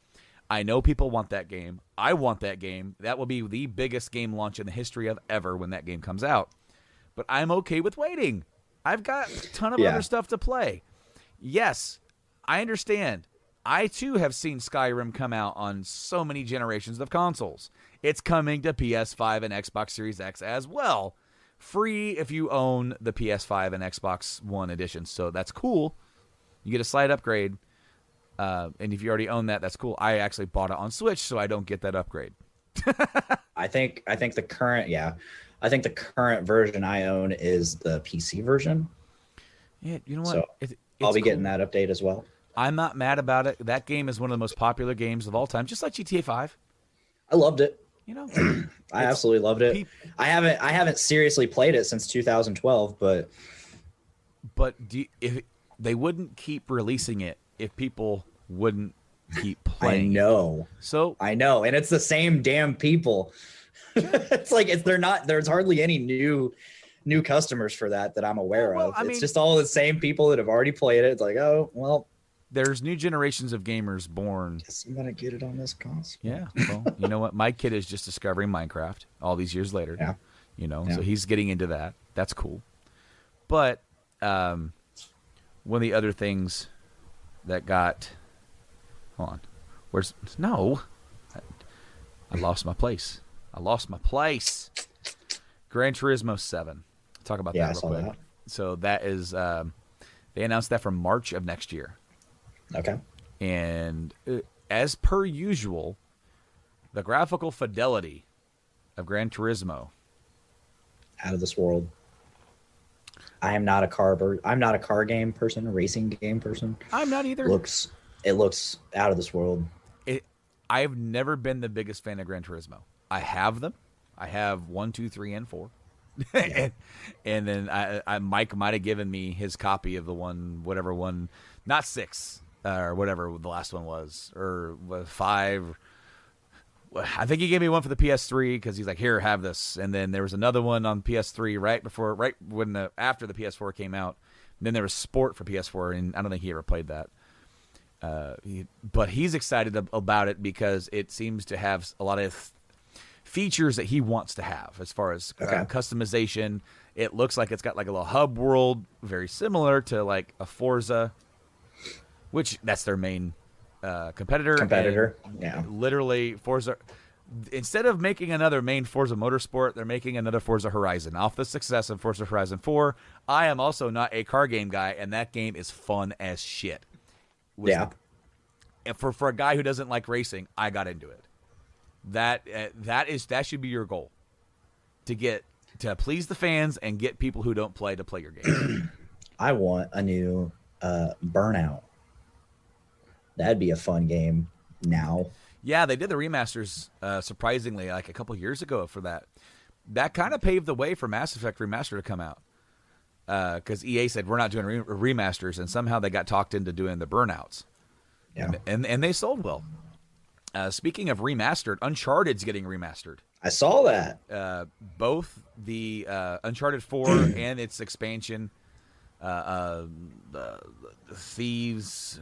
Speaker 1: I know people want that game. I want that game. That will be the biggest game launch in the history of ever when that game comes out. But I'm okay with waiting. I've got a ton of other stuff to play. Yes, I understand. I, too, have seen Skyrim come out on so many generations of consoles. It's coming to PS5 and Xbox Series X as well. Free if you own the PS5 and Xbox One edition. So that's cool. You get a slight upgrade. And if you already own that, that's cool. I actually bought it on Switch, so I don't get that upgrade.
Speaker 2: I think the current version I own is the PC version.
Speaker 1: Yeah, you know what?
Speaker 2: So
Speaker 1: It's
Speaker 2: I'll be
Speaker 1: cool.
Speaker 2: getting that update as well.
Speaker 1: I'm not mad about it. That game is one of the most popular games of all time, just like GTA 5.
Speaker 2: I loved it.
Speaker 1: You know,
Speaker 2: I absolutely loved it. I haven't seriously played it since 2012, but
Speaker 1: if they wouldn't keep releasing it if people wouldn't keep playing.
Speaker 2: I know.
Speaker 1: So
Speaker 2: I know, and it's the same damn people. It's like there's hardly any new customers for that I'm aware of. It's just all the same people that have already played it. It's like, oh well,
Speaker 1: there's new generations of gamers born.
Speaker 2: Guess I'm gonna get it on this console.
Speaker 1: Yeah, well, you know what? My kid is just discovering Minecraft all these years later.
Speaker 2: Yeah,
Speaker 1: you know, so he's getting into that. That's cool. But one of the other things that got, hold on, I lost my place. Gran Turismo 7. Talk about that real quick. That. So that is, they announced that for March of next year.
Speaker 2: Okay.
Speaker 1: And as per usual, the graphical fidelity of Gran Turismo,
Speaker 2: out of this world. I'm not a car game person, a racing game person.
Speaker 1: I'm not either.
Speaker 2: It looks out of this world.
Speaker 1: I've never been the biggest fan of Gran Turismo. I have them. I have 1, 2, 3, and 4.
Speaker 2: Yeah.
Speaker 1: and then Mike might have given me his copy of the whatever one, not 6 or whatever the last one was, or 5. I think he gave me one for the PS3 because he's like, here, have this. And then there was another one on PS3 after the PS4 came out. And then there was Sport for PS4, and I don't think he ever played that. But he's excited about it because it seems to have a lot of features that he wants to have as far as customization. It looks like it's got like a little hub world, very similar to like a Forza, which that's their main competitor. Yeah. Literally, Forza, instead of making another main Forza Motorsport, they're making another Forza Horizon. Off the success of Forza Horizon 4, I am also not a car game guy, and that game is fun as shit. And for a guy who doesn't like racing, I got into it. That should be your goal, to please the fans and get people who don't play to play your game.
Speaker 2: I want a new Burnout. That'd be a fun game now.
Speaker 1: Yeah, they did the remasters surprisingly like a couple years ago for that. That kind of paved the way for Mass Effect Remaster to come out. Because EA said, we're not doing remasters, and somehow they got talked into doing the Burnouts. Yeah. And they sold well. Speaking of remastered, Uncharted's getting remastered.
Speaker 2: I saw that.
Speaker 1: Both the Uncharted 4 and its expansion, Thieves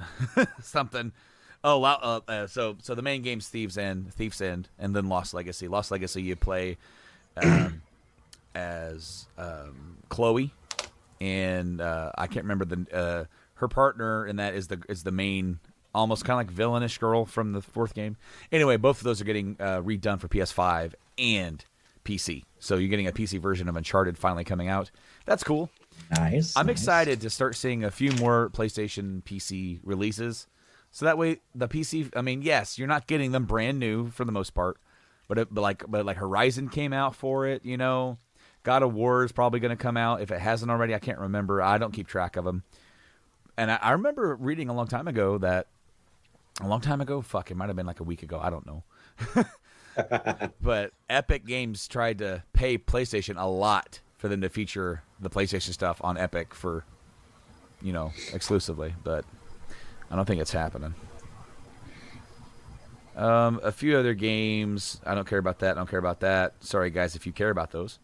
Speaker 1: something. Oh wow! So the main game's Thief's End, and then Lost Legacy. Lost Legacy, you play as Chloe, and I can't remember her partner in that is the main, almost kind of like villainish girl from the 4th game. Anyway, both of those are getting redone for PS5 and PC. So you're getting a PC version of Uncharted finally coming out. That's cool.
Speaker 2: Nice.
Speaker 1: I'm excited to start seeing a few more PlayStation PC releases. So that way the PC, I mean, yes, you're not getting them brand new for the most part, but like Horizon came out for it, you know. God of War is probably going to come out. If it hasn't already, I can't remember. I don't keep track of them. And I remember reading a long time ago, fuck, it might have been like a week ago. I don't know. But Epic Games tried to pay PlayStation a lot for them to feature the PlayStation stuff on Epic for, exclusively. But I don't think it's happening. A few other games. I don't care about that. I don't care about that. Sorry, guys, if you care about those.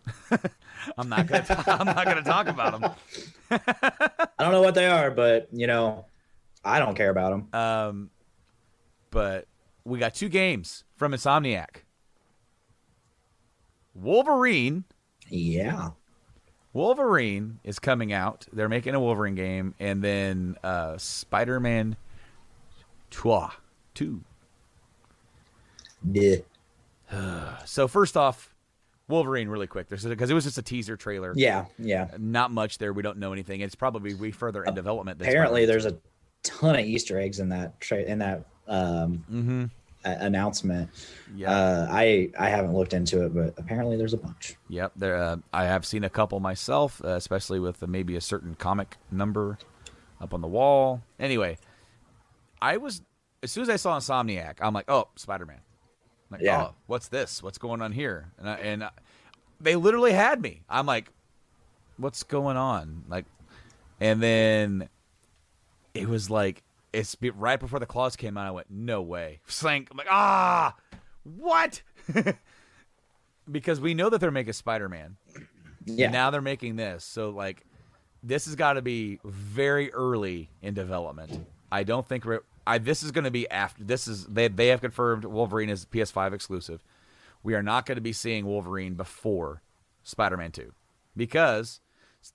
Speaker 1: I'm not gonna talk about them.
Speaker 2: I don't know what they are, but I don't care about them.
Speaker 1: But we got 2 games from Insomniac. Wolverine.
Speaker 2: Yeah.
Speaker 1: Wolverine is coming out. They're making a Wolverine game, and then Spider-Man 2.
Speaker 2: Yeah.
Speaker 1: So first off, Wolverine really quick, because it was just a teaser trailer.
Speaker 2: Yeah.
Speaker 1: Not much there. We don't know anything. It's probably way further in development.
Speaker 2: Apparently, there's a ton of Easter eggs in that. announcement.
Speaker 1: Yeah.
Speaker 2: I haven't looked into it, but apparently there's a bunch.
Speaker 1: Yep. There, I have seen a couple myself, especially with maybe a certain comic number up on the wall. Anyway, as soon as I saw Insomniac, I'm like, oh, Spider-Man. I'm like,
Speaker 2: Yeah.
Speaker 1: oh, what's this? What's going on here? And they literally had me. I'm like, what's going on? Like, and then it was like, right before the claws came out. I went, no way. Slank. I'm like, what? Because we know that they're making Spider-Man.
Speaker 2: Yeah.
Speaker 1: Now they're making this. So, like, this has got to be very early in development. I don't think this is going to be after. They have confirmed Wolverine is PS5 exclusive. We are not going to be seeing Wolverine before Spider-Man 2 because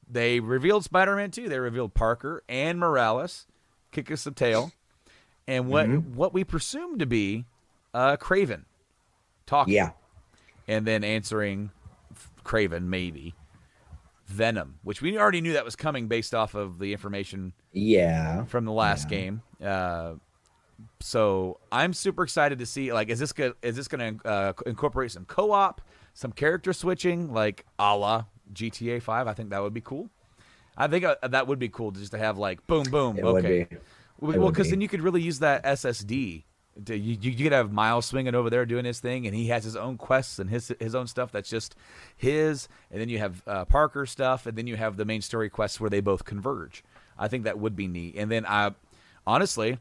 Speaker 1: they revealed Spider-Man 2. They revealed Parker and Morales, kick us some tail, and what we presume to be Craven talking.
Speaker 2: Yeah.
Speaker 1: And then answering Craven, maybe. Venom, which we already knew that was coming based off of the information from the last game. So I'm super excited to see, like, is this going to incorporate some co-op, some character switching, like a la GTA 5? I think that would be cool. I think that would be cool just to have, like, boom, boom.
Speaker 2: It
Speaker 1: okay.
Speaker 2: would be.
Speaker 1: Well, because then you could really use that SSD. You could have Miles swinging over there doing his thing, and he has his own quests and his own stuff that's just his. And then you have Parker stuff, and then you have the main story quests where they both converge. I think that would be neat. And then, honestly,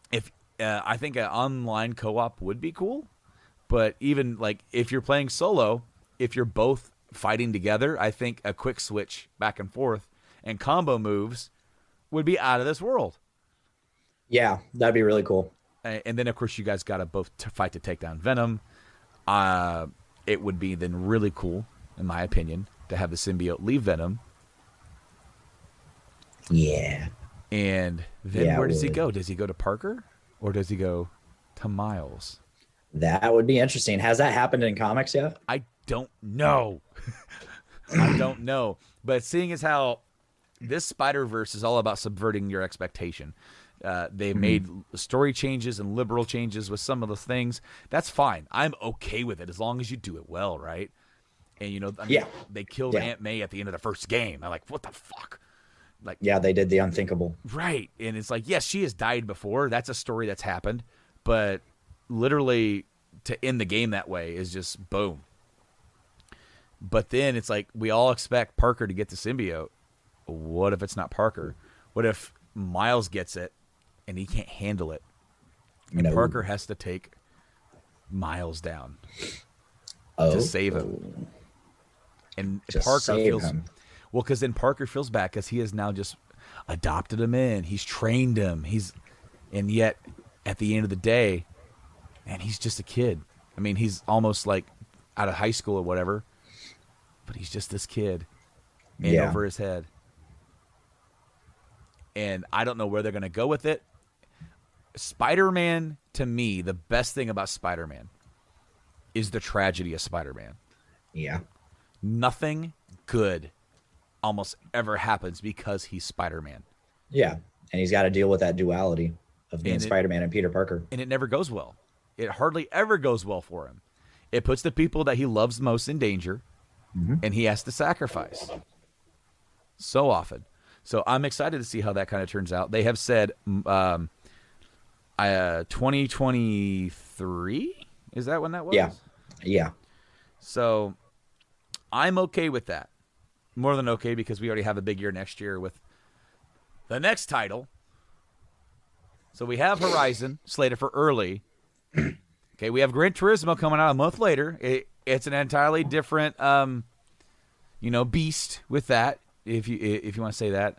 Speaker 1: if I think an online co-op would be cool, but even like if you're playing solo, if you're both fighting together, I think a quick switch back and forth and combo moves would be out of this world.
Speaker 2: Yeah, that'd be really cool.
Speaker 1: And then, of course, you guys got to both fight to take down Venom. It would be then really cool, in my opinion, to have the symbiote leave Venom.
Speaker 2: Yeah.
Speaker 1: And then where does he go? Does he go to Parker or does he go to Miles?
Speaker 2: That would be interesting. Has that happened in comics yet?
Speaker 1: I don't know. I don't know. But seeing as how this Spider-Verse is all about subverting your expectation. They made story changes and liberal changes with some of the things. That's fine. I'm okay with it as long as you do it well, right? And, you know, they killed Aunt May at the end of the first game. I'm like, what the fuck? Like,
Speaker 2: yeah, they did the unthinkable.
Speaker 1: Right. And it's like, yes, she has died before. That's a story that's happened. But literally to end the game that way is just boom. But then it's like we all expect Parker to get the symbiote. What if it's not Parker? What if Miles gets it and he can't handle it? And Parker has to take Miles down to save him. And
Speaker 2: just
Speaker 1: Parker feels
Speaker 2: him.
Speaker 1: Well, because then Parker feels bad because he has now just adopted him in. He's trained him. And yet at the end of the day, man, he's just a kid. I mean, he's almost like out of high school or whatever, but he's just this kid in over his head. And I don't know where they're going to go with it. Spider-Man, to me, the best thing about Spider-Man is the tragedy of Spider-Man.
Speaker 2: Yeah.
Speaker 1: Nothing good almost ever happens because he's Spider-Man.
Speaker 2: Yeah. And he's got to deal with that duality of being Spider-Man and Peter Parker. And
Speaker 1: it never goes well. It hardly ever goes well for him. It puts the people that he loves most in danger, and he has to sacrifice so often. So I'm excited to see how that kind of turns out. They have said 2023? Is that when that was?
Speaker 2: Yeah. Yeah.
Speaker 1: So I'm okay with that. More than okay, because we already have a big year next year with the next title. So we have Horizon slated for early. Okay, we have Gran Turismo coming out a month later. It's an entirely different, beast with that, if you want to say that.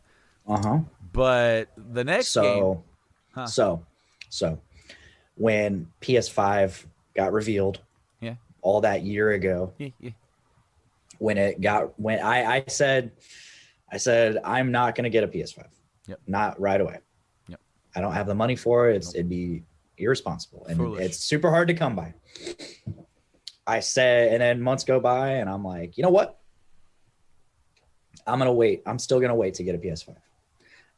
Speaker 1: But the next game.
Speaker 2: So when PS5 got revealed, all that year ago, when I said I'm not going to get a PS5. Not right away. I don't have the money for it. It'd be irresponsible, and it's super hard to come by. I said, and then months go by, and I'm like, you know what? I'm gonna wait. I'm still gonna wait to get a PS5.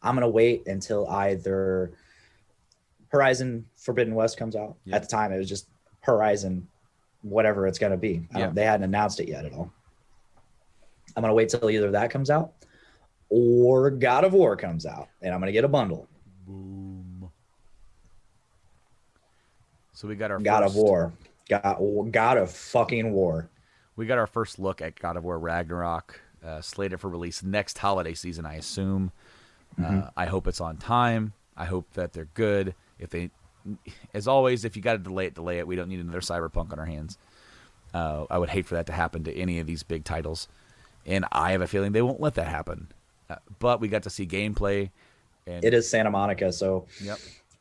Speaker 2: I'm gonna wait until either Horizon Forbidden West comes out.
Speaker 1: Yeah.
Speaker 2: At the time, it was just Horizon, whatever it's going to be. They hadn't announced it yet at all. I'm going to wait till either that comes out or God of War comes out, and I'm going to get a bundle.
Speaker 1: Boom. So we got our
Speaker 2: God of War. God of fucking War.
Speaker 1: We got our first look at God of War Ragnarok, slated for release next holiday season, I assume. I hope it's on time. I hope that they're good. If they, as always, if you got to delay it. We don't need another Cyberpunk on our hands. I would hate for that to happen to any of these big titles, and I have a feeling they won't let that happen. But we got to see gameplay. And
Speaker 2: it is Santa Monica, so
Speaker 1: yep.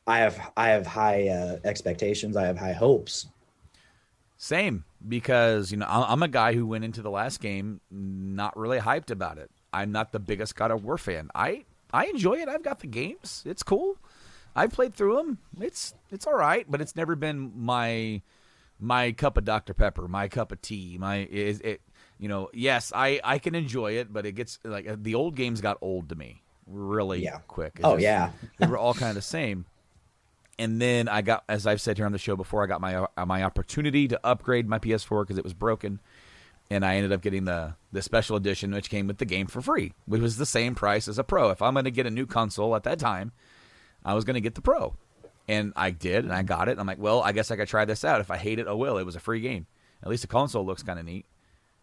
Speaker 2: I have high expectations. I have high hopes.
Speaker 1: Same, because I'm a guy who went into the last game not really hyped about it. I'm not the biggest God of War fan. I enjoy it. I've got the games. It's cool. I've played through them. It's all right, but it's never been my cup of Dr. Pepper, my cup of tea. Yes, I can enjoy it, but it gets like the old games got old to me really quick. They were all kind of the same. And then I got, as I've said here on the show before, I got my opportunity to upgrade my PS4 because it was broken, and I ended up getting the special edition, which came with the game for free, which was the same price as a Pro. If I'm going to get a new console at that time, I was going to get the Pro, and I did, and I got it. And I'm like, well, I guess I could try this out. If I hate it, oh well. It was a free game. At least the console looks kind of neat.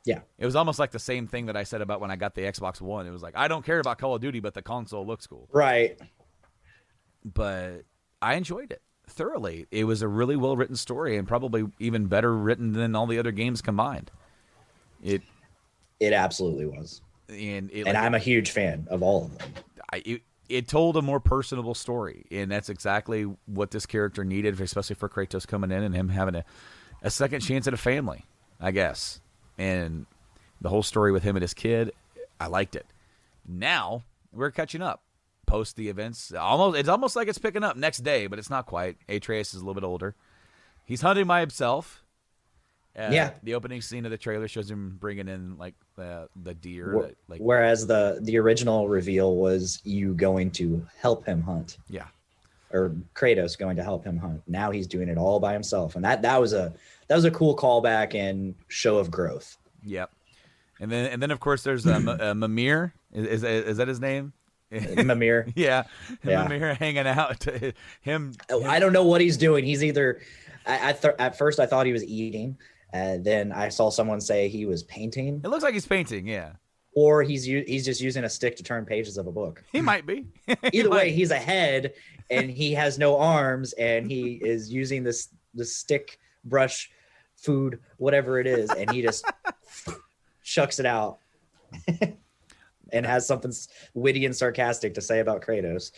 Speaker 2: Yeah,
Speaker 1: it was almost like the same thing that I said about when I got the Xbox One. It was like, I don't care about Call of Duty, but the console looks cool.
Speaker 2: Right.
Speaker 1: But I enjoyed it thoroughly. It was a really well-written story and probably even better written than all the other games combined. It
Speaker 2: absolutely was.
Speaker 1: And
Speaker 2: I'm a huge fan of all of them.
Speaker 1: It told a more personable story, and that's exactly what this character needed, especially for Kratos coming in and him having a second chance at a family, I guess. And the whole story with him and his kid, I liked it. Now we're catching up. Post the events. It's almost like it's picking up next day, but it's not quite. Atreus is a little bit older. He's hunting by himself. The opening scene of the trailer shows him bringing in like the deer.
Speaker 2: Whereas the original reveal was you going to help him hunt.
Speaker 1: Yeah.
Speaker 2: Or Kratos going to help him hunt. Now he's doing it all by himself, and that was a cool callback and show of growth. Yep.
Speaker 1: And then of course there's Mimir. Is that his name?
Speaker 2: Mimir.
Speaker 1: Yeah. Mimir hanging out to him.
Speaker 2: I don't know what he's doing. He's either at first I thought he was eating, then I saw someone say he was painting.
Speaker 1: It looks like he's painting, yeah.
Speaker 2: Or he's just using a stick to turn pages of a book.
Speaker 1: He might be.
Speaker 2: Either way, he's a head and he has no arms, and he is using this stick, brush, food, whatever it is, and he just chucks it out. And has something witty and sarcastic to say about Kratos.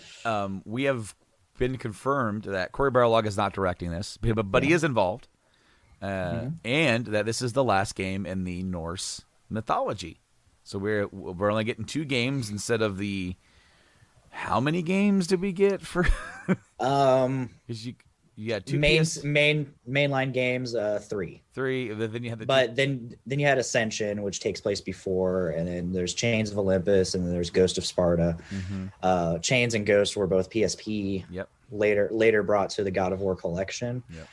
Speaker 1: We have been confirmed that Cory Barlog is not directing this, but he is involved, and that this is the last game in the Norse mythology. So we're only getting 2 games instead of the. How many games did we get for? You had 2
Speaker 2: mainline games, 3.
Speaker 1: 3. Then you had
Speaker 2: then you had Ascension, which takes place before, and then there's Chains of Olympus, and then there's Ghost of Sparta. Mm-hmm. Chains and Ghost were both PSP.
Speaker 1: Yep.
Speaker 2: Later brought to the God of War collection.
Speaker 1: Yep.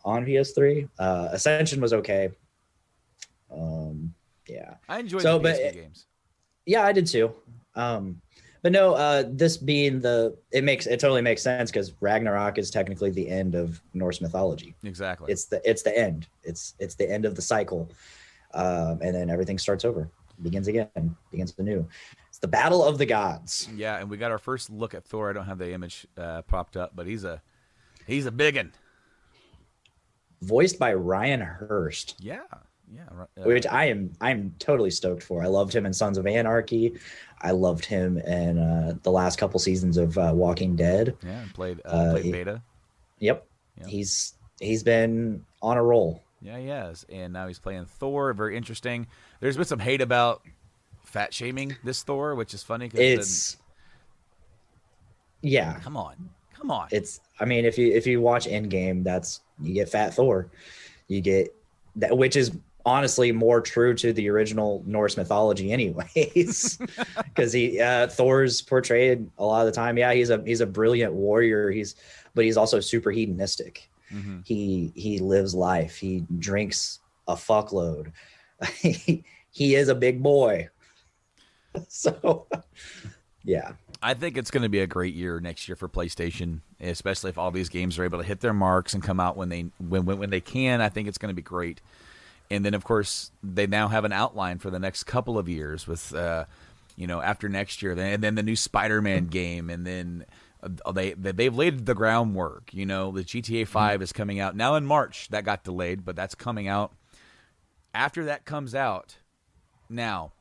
Speaker 2: On PS3. Ascension was okay. Yeah.
Speaker 1: I enjoyed the PSP games.
Speaker 2: Yeah, I did too. But no, this being it totally makes sense because Ragnarok is technically the end of Norse mythology.
Speaker 1: Exactly.
Speaker 2: It's the end. It's the end of the cycle, and then everything starts over, begins anew. It's the battle of the gods.
Speaker 1: Yeah, and we got our first look at Thor. I don't have the image propped up, but he's a biggin.
Speaker 2: Voiced by Ryan Hurst.
Speaker 1: Yeah.
Speaker 2: Which I'm totally stoked for. I loved him in Sons of Anarchy. I loved him in the last couple seasons of Walking Dead.
Speaker 1: Yeah, played Beta.
Speaker 2: Yep. He's been on a roll.
Speaker 1: Yeah, he has. And now he's playing Thor. Very interesting. There's been some hate about fat shaming this Thor, which is funny.
Speaker 2: Yeah.
Speaker 1: Come on.
Speaker 2: If you watch Endgame, you get fat Thor. You get that, which is honestly more true to the original Norse mythology anyways. Because Thor's portrayed a lot of the time. Yeah, he's a brilliant warrior. But he's also super hedonistic.
Speaker 1: Mm-hmm.
Speaker 2: He lives life. He drinks a fuckload. He is a big boy. So yeah.
Speaker 1: I think it's going to be a great year next year for PlayStation, especially if all these games are able to hit their marks and come out when they can. I think it's going to be great. And then, of course, they now have an outline for the next couple of years with, after next year, and then the new Spider-Man game, and then they've laid the groundwork. The GTA 5 is coming out now in March. That got delayed, but that's coming out. After that comes out, now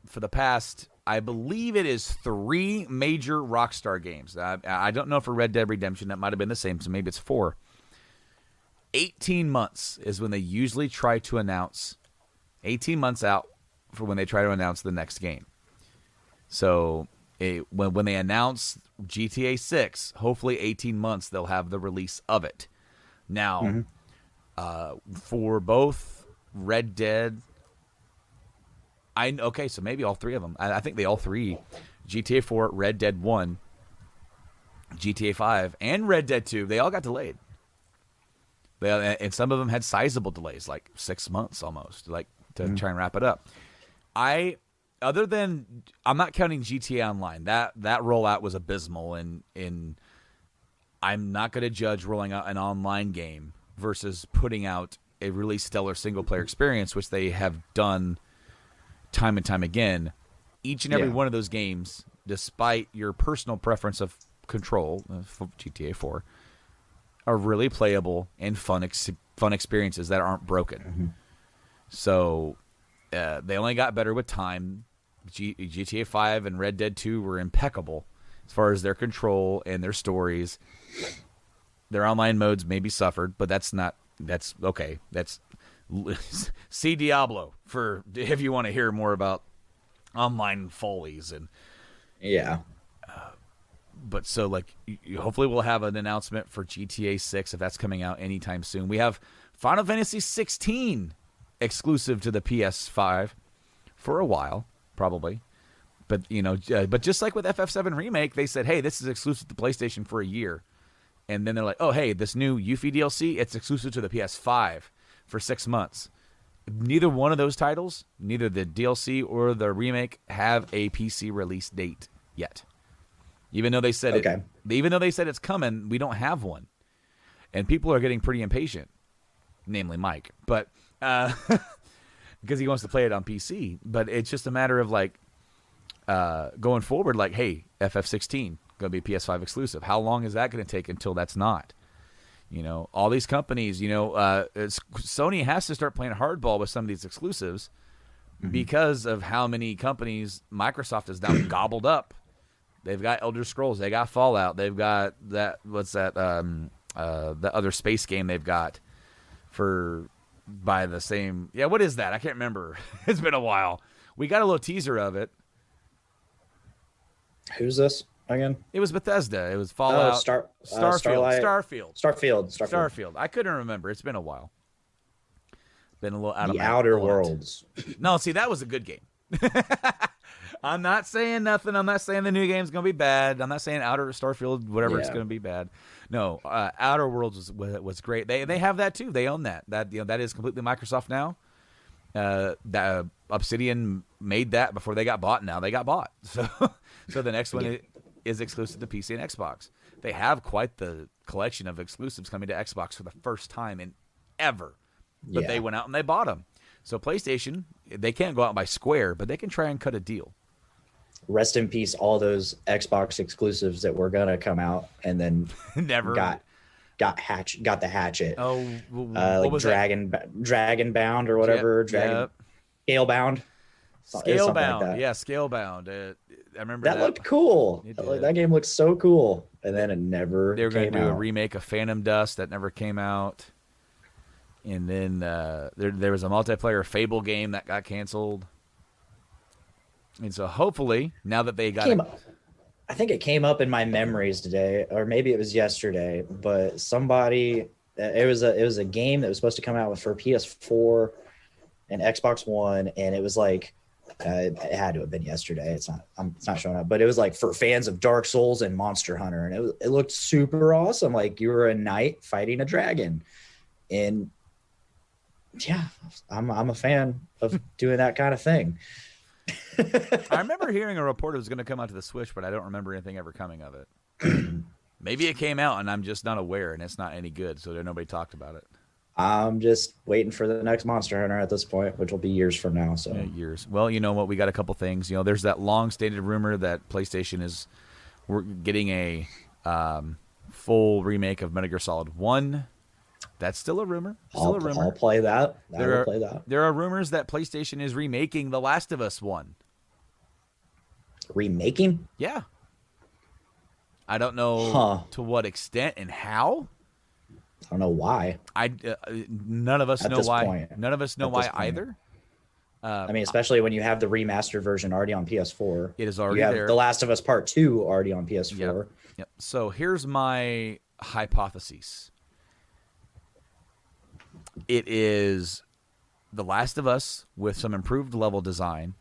Speaker 1: for the past, I believe it is 3 major Rockstar games. I don't know for Red Dead Redemption that might have been the same, so maybe it's 4. 18 months is when they usually try to announce. 18 months out for when they try to announce the next game. So when they announce GTA 6, hopefully 18 months they'll have the release of it. Now, for both Red Dead, so maybe all 3 of them. I think they all 3, GTA 4, Red Dead 1, GTA 5, and Red Dead 2, they all got delayed. And some of them had sizable delays, like 6 months almost, like to try and wrap it up. I'm not counting GTA Online. That rollout was abysmal, and I'm not going to judge rolling out an online game versus putting out a really stellar single player experience, which they have done time and time again. Each and every one of those games, despite your personal preference of Control, for GTA 4, are really playable and fun experiences that aren't broken. So they only got better with time. GTA 5 and Red Dead 2 were impeccable as far as their control and their stories. Their online modes maybe suffered, but that's okay. That's see Diablo if you want to hear more about online follies. And but so hopefully we'll have an announcement for GTA 6 if that's coming out anytime soon. We have Final Fantasy 16 exclusive to the PS5 for a while, probably. But but just like with Ff7 Remake, they said, "Hey, this is exclusive to PlayStation for a year." And then they're like, "Oh, hey, this new Yuffie DLC, it's exclusive to the PS5 for 6 months." Neither one of those titles, neither the DLC or the remake, have a PC release date yet. Even though they said it's coming, we don't have one, and people are getting pretty impatient, namely Mike, but because he wants to play it on PC. But it's just a matter of going forward. Hey, FF16 going to be PS5 exclusive. How long is that going to take until that's not? All these companies. Sony has to start playing hardball with some of these exclusives because of how many companies Microsoft has now gobbled up. They've got Elder Scrolls. They got Fallout. They've got that. What's that? The other space game they've got by the same. Yeah, what is that? I can't remember. It's been a while. We got a little teaser of it.
Speaker 2: Who's this again?
Speaker 1: It was Bethesda. It was Fallout. Starfield. I couldn't remember. It's been a while. Been a little out of my
Speaker 2: Outer Worlds.
Speaker 1: No, see, that was a good game. I'm not saying nothing. I'm not saying the new game's going to be bad. I'm not saying Outer Starfield, whatever, it's going to be bad. No, Outer Worlds was great. They have that too. They own that. That is completely Microsoft now. Obsidian made that before they got bought. Now they got bought. So the next one is exclusive to PC and Xbox. They have quite the collection of exclusives coming to Xbox for the first time in ever. But they went out and they bought them. So PlayStation, they can't go out and buy Square, but they can try and cut a deal.
Speaker 2: Rest in peace, all those Xbox exclusives that were gonna come out and then
Speaker 1: never
Speaker 2: got the hatchet.
Speaker 1: Oh,
Speaker 2: like Dragon Bound or whatever. Scalebound.
Speaker 1: Scalebound, yeah, Scalebound. I remember that
Speaker 2: looked cool. That game looked so cool, and then it never.
Speaker 1: They were going to do a remake of Phantom Dust that never came out, and then there was a multiplayer Fable game that got canceled. And so hopefully, now that they got
Speaker 2: I think it came up in my memories today, or maybe it was yesterday. But it was a game that was supposed to come out for PS4 and Xbox One, and it was like it had to have been yesterday. It's not showing up, but it was like for fans of Dark Souls and Monster Hunter, and it looked super awesome. Like you were a knight fighting a dragon, and yeah, I'm a fan of doing that kind of thing.
Speaker 1: I remember hearing a report it was going to come out to the Switch, but I don't remember anything ever coming of it. Maybe it came out and I'm just not aware, and it's not any good, so nobody talked about it.
Speaker 2: I'm just waiting for the next Monster Hunter at this point, which will be years from now. So
Speaker 1: years. Well, you know what? We got a couple things. You know, there's that long-stated rumor that PlayStation we're getting a full remake of Metal Gear Solid 1. That's still a rumor. Still a rumor.
Speaker 2: I'll play that. I'll play that.
Speaker 1: There are rumors that PlayStation is remaking The Last of Us 1.
Speaker 2: Remaking?
Speaker 1: Yeah. I don't know to what extent and how.
Speaker 2: I don't know why.
Speaker 1: None of us know why.
Speaker 2: Point.
Speaker 1: None of us know why either.
Speaker 2: I mean, especially when you have the remastered version already on PS4.
Speaker 1: It is already
Speaker 2: you have
Speaker 1: there.
Speaker 2: The Last of Us Part 2 already on PS4.
Speaker 1: Yep. So here's my hypothesis. It is The Last of Us with some improved level design,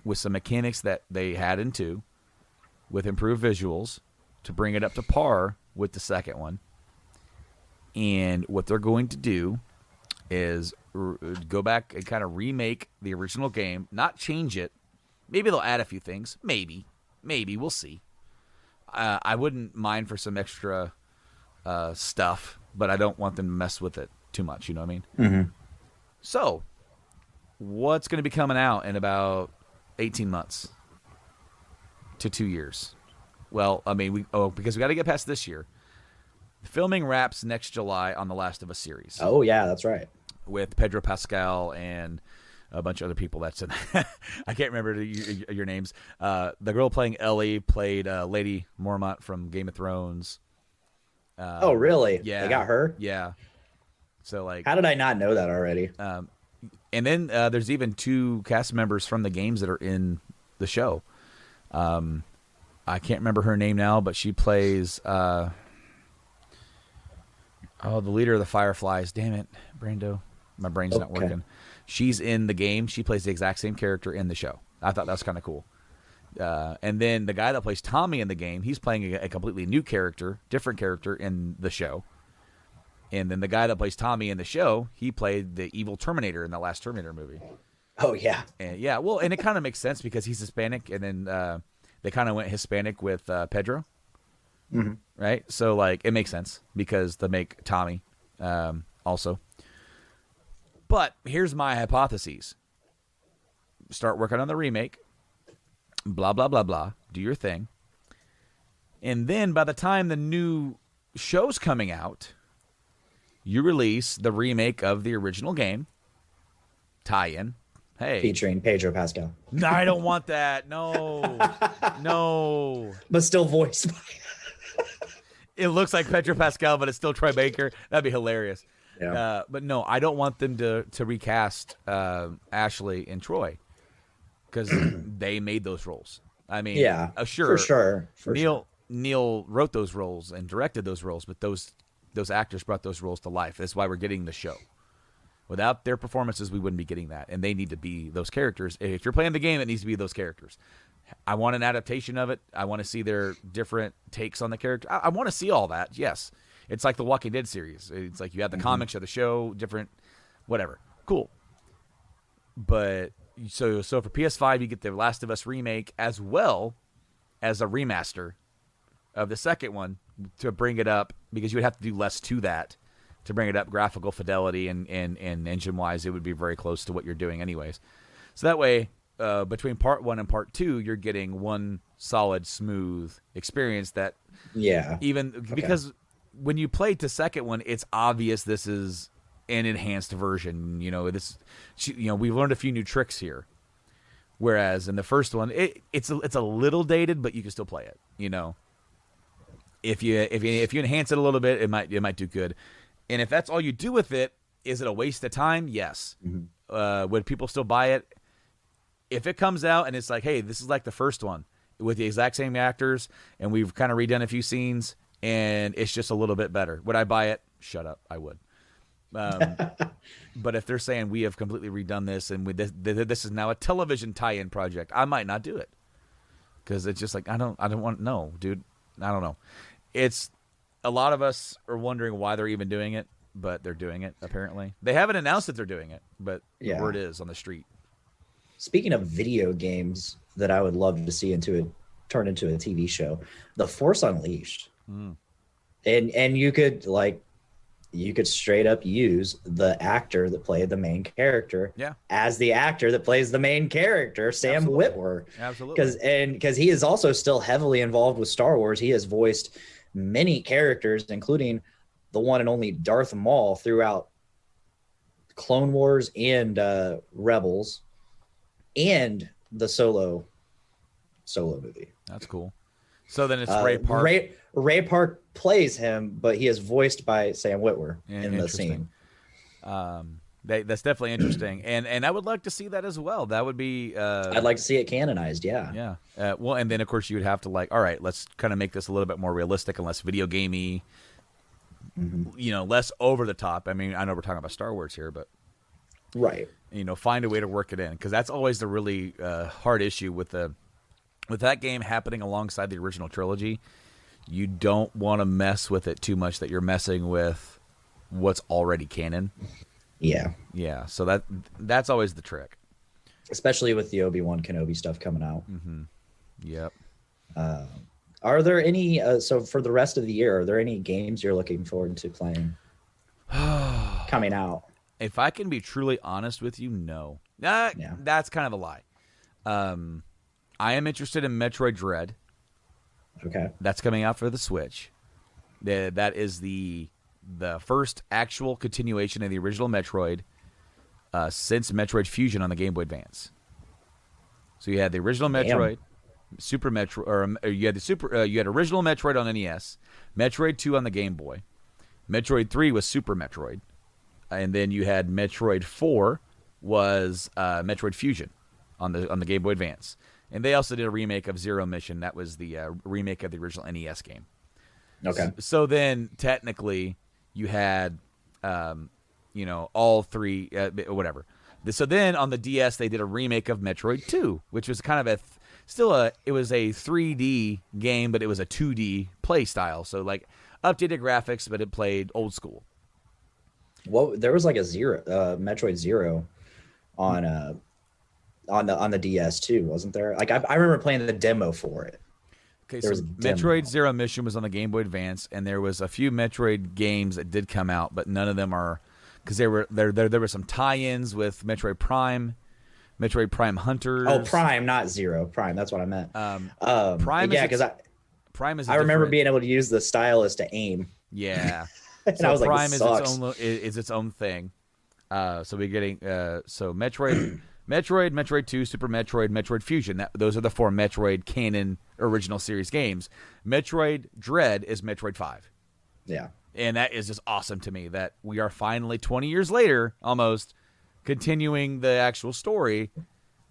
Speaker 1: with some mechanics that they had in 2, with improved visuals to bring it up to par with the second one. And what they're going to do is go back and kind of remake the original game, not change it. Maybe they'll add a few things. Maybe. We'll see. I wouldn't mind for some extra stuff, but I don't want them to mess with it too much. You know what I mean?
Speaker 2: Mm-hmm.
Speaker 1: So, what's going to be coming out in about 18 months to 2 years? Well, I mean, because we got to get past this year. Filming wraps next July on the Last of Us series.
Speaker 2: Oh, yeah, that's right.
Speaker 1: With Pedro Pascal and a bunch of other people. That's in. I can't remember your names. The girl playing Ellie played Lady Mormont from Game of Thrones.
Speaker 2: Oh, really?
Speaker 1: Yeah.
Speaker 2: They got her?
Speaker 1: Yeah. So, like,
Speaker 2: how did I not know that already?
Speaker 1: And then there's even 2 cast members from the games that are in the show. I can't remember her name now, but she plays the leader of the Fireflies. Damn it, Brando. My brain's not working. She's in the game. She plays the exact same character in the show. I thought that was kind of cool. And then the guy that plays Tommy in the game, he's playing a completely new character, different character in the show. And then the guy that plays Tommy in the show, he played the evil Terminator in the last Terminator movie.
Speaker 2: Oh, yeah.
Speaker 1: And yeah, well, and it kind of makes sense because he's Hispanic, and then they kind of went Hispanic with Pedro.
Speaker 2: Mm-hmm.
Speaker 1: Right? So, like, it makes sense because they make Tommy also. But here's my hypotheses. Start working on the remake. Blah, blah, blah, blah. Do your thing. And then by the time the new show's coming out, you release the remake of the original game. Tie-in. Hey.
Speaker 2: Featuring Pedro Pascal.
Speaker 1: No, I don't want that. No. No.
Speaker 2: But still voiced by
Speaker 1: It looks like Pedro Pascal, but it's still Troy Baker. That'd be hilarious.
Speaker 2: Yeah.
Speaker 1: But no, I don't want them to recast Ashley and Troy because they made those roles. I mean,
Speaker 2: yeah,
Speaker 1: sure,
Speaker 2: for sure.
Speaker 1: Neil wrote those roles and directed those roles, but those actors brought those roles to life. That's why we're getting the show. Without their performances, we wouldn't be getting that, and they need to be those characters. If you're playing the game, it needs to be those characters. I want an adaptation of it. I want to see their different takes on the character. I want to see all that, yes. It's like the Walking Dead series. It's like you have the comics, you have the show, different, whatever. Cool. But so for PS5, you get the Last of Us remake as well as a remaster of the second one to bring it up, because you would have to do less to that to bring it up graphical fidelity and engine-wise. It would be very close to what you're doing anyways. So that way, between part 1 and part 2, you're getting one solid, smooth experience that because when you played the second one, it's obvious this is an enhanced version. You know, we've learned a few new tricks here. Whereas in the first one, it's a little dated, but you can still play it. You know, if you enhance it a little bit, it might do good. And if that's all you do with it, is it a waste of time? Yes. Mm-hmm. Would people still buy it? If it comes out and it's like, hey, this is like the first one with the exact same actors, and we've kind of redone a few scenes, and it's just a little bit better, would I buy it? Shut up, I would. But if they're saying we have completely redone this and this is now a television tie-in project, I might not do it because it's just like I don't want no, dude. I don't know. It's a lot of us are wondering why they're even doing it, but they're doing it apparently. They haven't announced that they're doing it, but the word is on the street.
Speaker 2: Speaking of video games that I would love to see turn into a TV show, The Force Unleashed. And you could straight up use the actor that played the main character as the actor that plays the main character, Sam Witwer.
Speaker 1: Absolutely.
Speaker 2: Because he is also still heavily involved with Star Wars. He has voiced many characters, including the one and only Darth Maul throughout Clone Wars and Rebels and the solo movie.
Speaker 1: That's cool. So then it's Ray Park.
Speaker 2: Ray Park plays him, but he is voiced by Sam Witwer in the scene.
Speaker 1: That's definitely interesting, and I would like to see that as well. That would be.
Speaker 2: I'd like to see it canonized. Yeah.
Speaker 1: Well, and then of course you would have to all right, let's kind of make this a little bit more realistic and less video gamey. Less over the top. I mean, I know we're talking about Star Wars here, but
Speaker 2: right.
Speaker 1: Find a way to work it in because that's always the really hard issue with that game happening alongside the original trilogy. You don't want to mess with it too much that you're messing with what's already canon. Yeah. So that's always the trick,
Speaker 2: especially with the Obi-Wan Kenobi stuff coming out.
Speaker 1: Yep.
Speaker 2: Are there any? So for the rest of the year, are there any games you're looking forward to playing coming out?
Speaker 1: If I can be truly honest with you, no. That's kind of a lie. I am interested in Metroid Dread.
Speaker 2: Okay.
Speaker 1: That's coming out for the Switch. That is the first actual continuation of the original Metroid since Metroid Fusion on the Game Boy Advance. So you had the original Metroid, Super Metroid, or you had original Metroid on NES, Metroid 2 on the Game Boy, Metroid 3 was Super Metroid, and then you had Metroid 4 was Metroid Fusion on the Game Boy Advance. And they also did a remake of Zero Mission. That was the remake of the original NES game.
Speaker 2: Okay.
Speaker 1: So then, technically, you had, all three, whatever. So then, on the DS, they did a remake of Metroid 2, which was kind of it was a 3D game, but it was a 2D play style. So, updated graphics, but it played old school.
Speaker 2: Well, there was like a Metroid Zero on the DS too, wasn't there? I remember playing the demo for it.
Speaker 1: Okay, so Metroid Zero Mission was on the Game Boy Advance, and there was a few Metroid games that did come out, but none of them are because there were some tie-ins with Metroid Prime, Metroid Prime Hunters.
Speaker 2: Oh, Prime, not Zero. Prime, that's what I meant.
Speaker 1: Prime,
Speaker 2: because
Speaker 1: Prime is.
Speaker 2: I remember being able to use the stylus to aim.
Speaker 1: Yeah,
Speaker 2: and
Speaker 1: so
Speaker 2: I was
Speaker 1: Prime
Speaker 2: like,
Speaker 1: is its own thing. So we're getting Metroid. Metroid 2, Super Metroid, Metroid Fusion. Those are the 4 Metroid canon original series games. Metroid Dread is Metroid 5.
Speaker 2: Yeah.
Speaker 1: And that is just awesome to me that we are finally, 20 years later, almost, continuing the actual story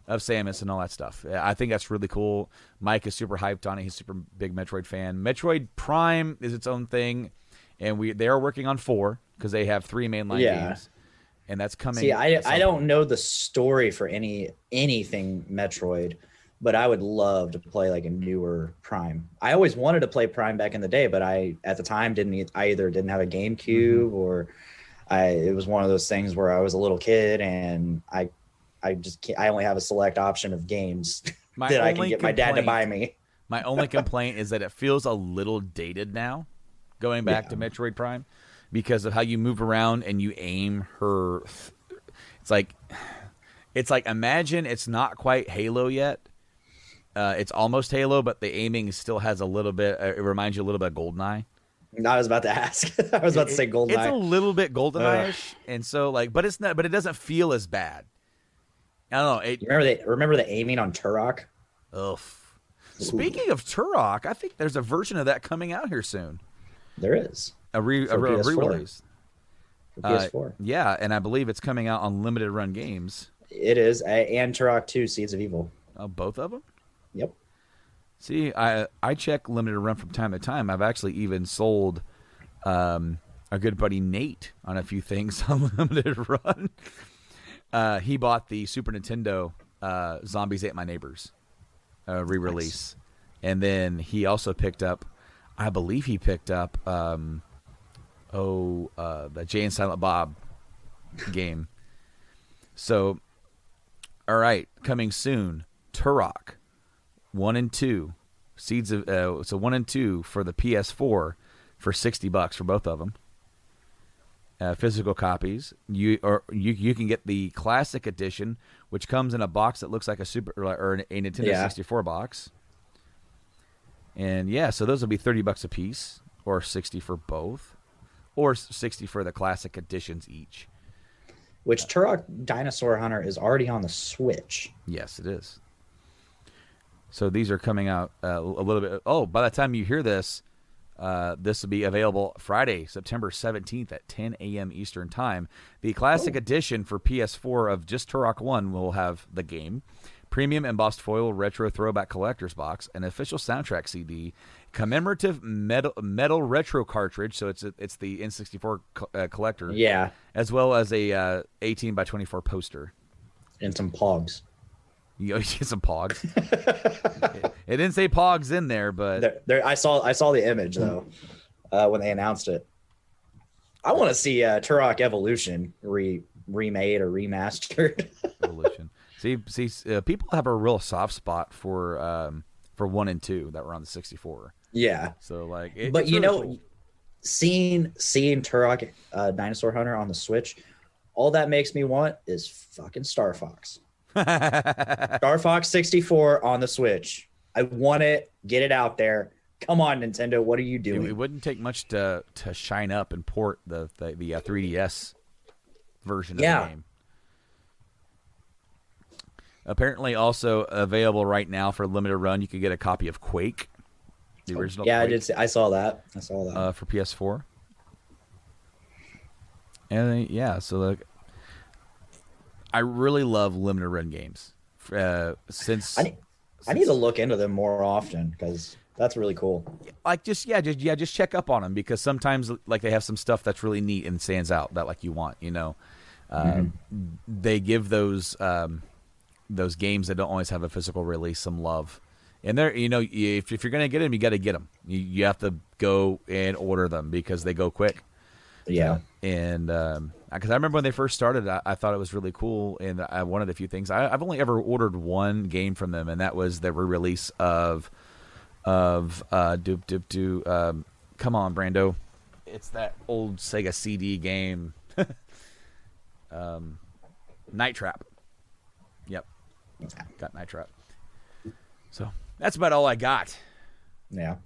Speaker 1: of Samus and all that stuff. I think that's really cool. Mike is super hyped on it. He's a super big Metroid fan. Metroid Prime is its own thing, and they are working on 4 because they have 3 mainline games. And that's coming.
Speaker 2: See, I don't know the story for anything Metroid, but I would love to play like a newer Prime. I always wanted to play Prime back in the day, but I at the time either didn't have a GameCube or it was one of those things where I was a little kid and I only have a select option of games that I can get my dad to buy me.
Speaker 1: My only complaint is that it feels a little dated now, going back to Metroid Prime. Because of how you move around and you aim her, it's like imagine it's not quite Halo yet. It's almost Halo, but the aiming still has a little bit. It reminds you a little bit of GoldenEye.
Speaker 2: I was about to ask. I was about to say GoldenEye.
Speaker 1: It's a little bit GoldenEye-ish, and so but it's not. But it doesn't feel as bad. I don't know.
Speaker 2: Remember the aiming on Turok?
Speaker 1: Ugh. Speaking of Turok, I think there's a version of that coming out here soon.
Speaker 2: There is.
Speaker 1: A re-release.
Speaker 2: For PS4.
Speaker 1: Yeah, and I believe it's coming out on limited run games.
Speaker 2: It is, and Turok 2, Seeds of Evil.
Speaker 1: Oh, both of them?
Speaker 2: Yep.
Speaker 1: See, I check limited run from time to time. I've actually even sold our good buddy Nate on a few things on Limited Run. He bought the Super Nintendo Zombies Ate My Neighbors re-release. Nice. And then he also picked up, I believe he picked up the Jay and Silent Bob game. So, all right, coming soon, Turok 1 and 2. Seeds of 1 and 2 for the PS4 for $60 for both of them. Physical copies. You can get the classic edition, which comes in a box that looks like a Nintendo 64 box. And yeah, so those will be $30 a piece, or $60 for both, or $60 for the classic editions each.
Speaker 2: Which Turok Dinosaur Hunter is already on the Switch.
Speaker 1: Yes, it is. So these are coming out a little bit. Oh, by the time you hear this, this will be available Friday, September 17th at 10 a.m. Eastern Time. The classic edition for PS4 of just Turok 1 will have the game, premium embossed foil retro throwback collector's box, an official soundtrack CD, commemorative metal retro cartridge, so it's the N64 collector,
Speaker 2: yeah,
Speaker 1: as well as a 18 by 24 poster,
Speaker 2: and some pogs.
Speaker 1: You get some pogs. It didn't say pogs in there, but
Speaker 2: I saw the image though when they announced it. I want to see Turok Evolution remade or remastered.
Speaker 1: Evolution. See, people have a real soft spot for 1 and 2 that were on the 64.
Speaker 2: Yeah.
Speaker 1: So like,
Speaker 2: but you
Speaker 1: really
Speaker 2: know,
Speaker 1: cool.
Speaker 2: seeing Turok Dinosaur Hunter on the Switch, all that makes me want is fucking Star Fox. Star Fox 64 on the Switch. I want it. Get it out there. Come on, Nintendo. What are you doing?
Speaker 1: It wouldn't take much to shine up and port the 3DS version of the game. Apparently, also available right now for limited run, you could get a copy of Quake, the original.
Speaker 2: Yeah,
Speaker 1: Quake,
Speaker 2: I did. I saw that.
Speaker 1: For PS4. And yeah, so like, I really love limited run games. Since
Speaker 2: I need to look into them more often because that's really cool.
Speaker 1: Like just check up on them, because sometimes like they have some stuff that's really neat and stands out that like you want. You know, they give those games that don't always have a physical release some love. And they're, you know, if you're gonna get them, you got to get them. You have to go and order them because they go quick.
Speaker 2: Yeah.
Speaker 1: And because I remember when they first started, I thought it was really cool, and I wanted a few things. I've only ever ordered one game from them, and that was the re-release of come on, Brando, it's that old Sega CD game, Night Trap. Yep, got Night Trap. So that's about all I got.
Speaker 2: Yeah.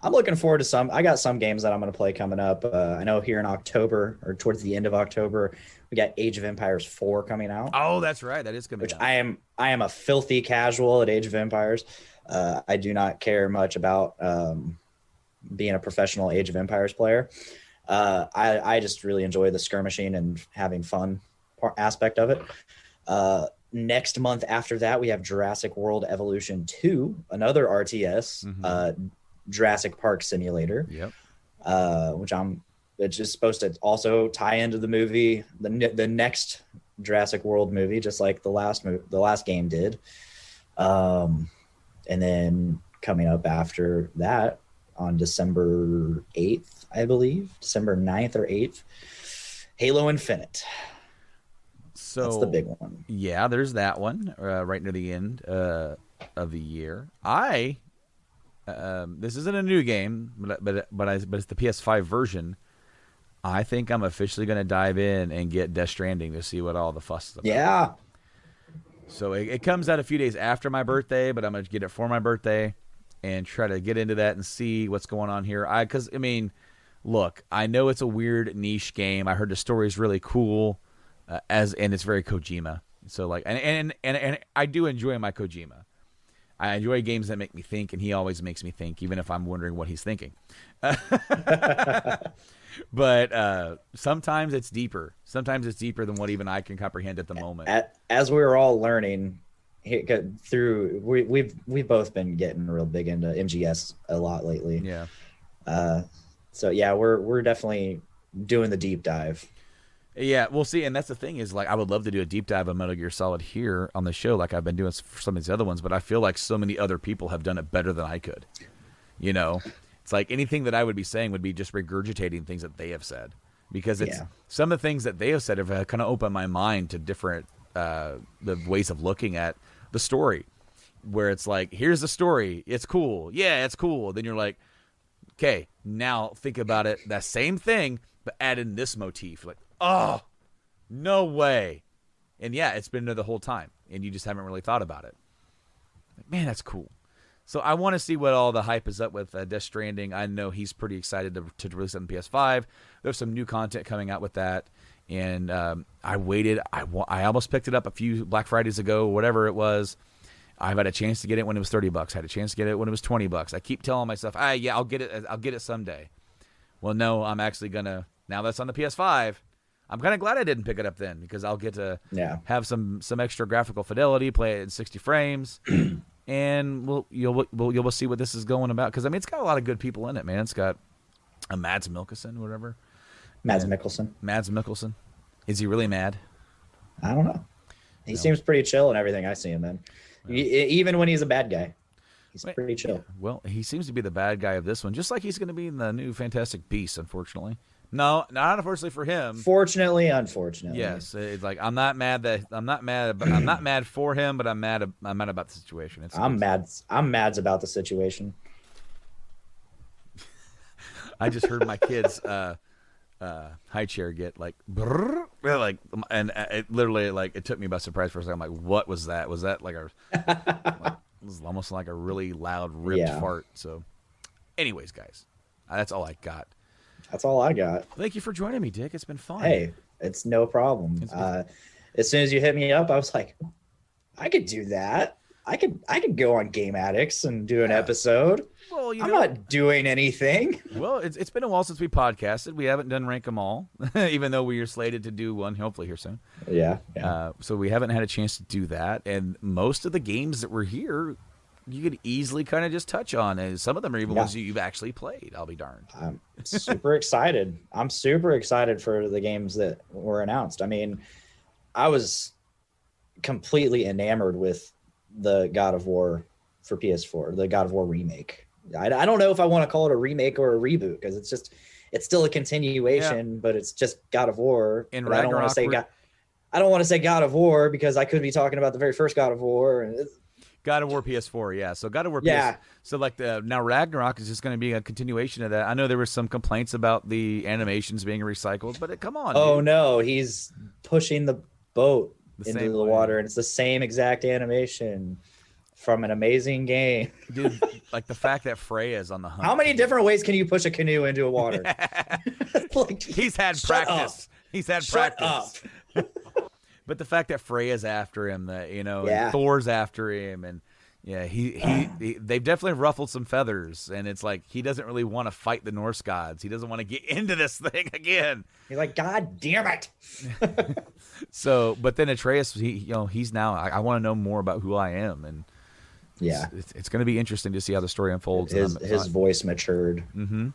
Speaker 2: I'm looking forward to some. I got some games that I'm going to play coming up. I know here in October, or towards the end of October, we got Age of Empires 4 coming out.
Speaker 1: Oh, that's right. That is coming out.
Speaker 2: I am a filthy casual at Age of Empires. I do not care much about being a professional Age of Empires player. I just really enjoy the skirmishing and having fun aspect of it. Next month after that, we have Jurassic World Evolution 2, another RTS. Jurassic Park Simulator, which it's just supposed to also tie into the movie, the next Jurassic World movie, just like the last game did. And then coming up after that on December 8th, I believe, December 9th or 8th, Halo Infinite. So that's the big one.
Speaker 1: Yeah, there's that one right near the end of the year. This isn't a new game, but it's the PS5 version. I think I'm officially going to dive in and get Death Stranding to see what all the fuss is about.
Speaker 2: Yeah.
Speaker 1: So it comes out a few days after my birthday, but I'm going to get it for my birthday and try to get into that and see what's going on here. Because I mean, look, I know it's a weird niche game. I heard the story is really cool, and it's very Kojima. So like, and I do enjoy my Kojima. I enjoy games that make me think, and he always makes me think, even if I'm wondering what he's thinking. But sometimes it's deeper. Sometimes it's deeper than what even I can comprehend at the moment.
Speaker 2: As we were all learning through, we've both been getting real big into MGS a lot lately.
Speaker 1: Yeah.
Speaker 2: So yeah, we're definitely doing the deep dive.
Speaker 1: Yeah, we'll see. And that's the thing is, like, I would love to do a deep dive of Metal Gear Solid here on the show, like I've been doing for some of these other ones. But I feel like so many other people have done it better than I could. You know, it's like anything that I would be saying would be just regurgitating things that they have said, because it's some of the things that they have said have kind of opened my mind to different the ways of looking at the story, where it's like, here's the story, it's cool, yeah, it's cool. Then you're like, okay, now think about it, that same thing, but add in this motif. Like, oh, no way. And yeah, it's been there the whole time, and you just haven't really thought about it. Like, man, that's cool. So I want to see what all the hype is up with Death Stranding. I know he's pretty excited to release it on PS5. There's some new content coming out with that. And I waited. I almost picked it up a few Black Fridays ago, whatever it was. I've had a chance to get it when it was $30. I had a chance to get it when it was $20. I keep telling myself, yeah, I'll get it. I'll get it someday. Well, no, I'm actually gonna. Now that's on the PS5. I'm kind of glad I didn't pick it up then, because I'll get to have some extra graphical fidelity, play it in 60 frames, and you'll see what this is going about. Because I mean, it's got a lot of good people in it, man. It's got a Mads Mikkelsen, whatever.
Speaker 2: Mads Mikkelsen. Is he really mad? I don't know. He seems pretty chill in everything I see him in. Even when he's a bad guy, he's pretty chill.
Speaker 1: Yeah. Well, he seems to be the bad guy of this one, just like he's going to be in the new Fantastic Beasts, unfortunately. No, not unfortunately for him.
Speaker 2: Fortunately, unfortunately.
Speaker 1: Yes, it's like I'm not mad for him, but I'm mad about the situation.
Speaker 2: I'm mad about the situation.
Speaker 1: I just heard my kids high chair get like brrr, like, and it literally, like, it took me by surprise for a second. I'm like, what was that? Was that like it was almost like a really loud ripped fart. So anyways, guys, that's all I got.
Speaker 2: That's all I got.
Speaker 1: Thank you for joining me, Dick. It's been fun.
Speaker 2: Hey, it's no problem. As soon as you hit me up, I was like, I could do that. I could go on Game Addicts and do an episode. Well, I'm not doing anything.
Speaker 1: Well, it's been a while since we podcasted. We haven't done Rank 'Em All, even though we are slated to do one hopefully here soon.
Speaker 2: Yeah.
Speaker 1: So we haven't had a chance to do that. And most of the games that were here, you could easily kind of just touch on. And some of them are even ones you've actually played. I'll be darned.
Speaker 2: I'm super excited. I'm super excited for the games that were announced. I mean, I was completely enamored with the God of War for PS4, the God of War remake. I don't know if I want to call it a remake or a reboot, because it's still a continuation, but it's just God of War.
Speaker 1: And
Speaker 2: I don't want to say God of War, because I could be talking about the very first God of War. And
Speaker 1: God of War PS4, yeah. So God of War PS. So like now Ragnarok is just going to be a continuation of that. I know there were some complaints about the animations being recycled, but come on.
Speaker 2: Oh no, he's pushing the boat into the water, and it's the same exact animation from an amazing game.
Speaker 1: Dude, like the fact that Freya is on the hunt.
Speaker 2: How many different ways can you push a canoe into a water?
Speaker 1: Like, he's had practice. He's had practice. But the fact that Freya's after him, and Thor's after him, and he they've definitely ruffled some feathers, and it's like he doesn't really want to fight the Norse gods. He doesn't want to get into this thing again.
Speaker 2: He's like, God damn it.
Speaker 1: So, but then Atreus, he's now, I want to know more about who I am, and it's going to be interesting to see how the story unfolds.
Speaker 2: His voice matured.
Speaker 1: Mm-hmm.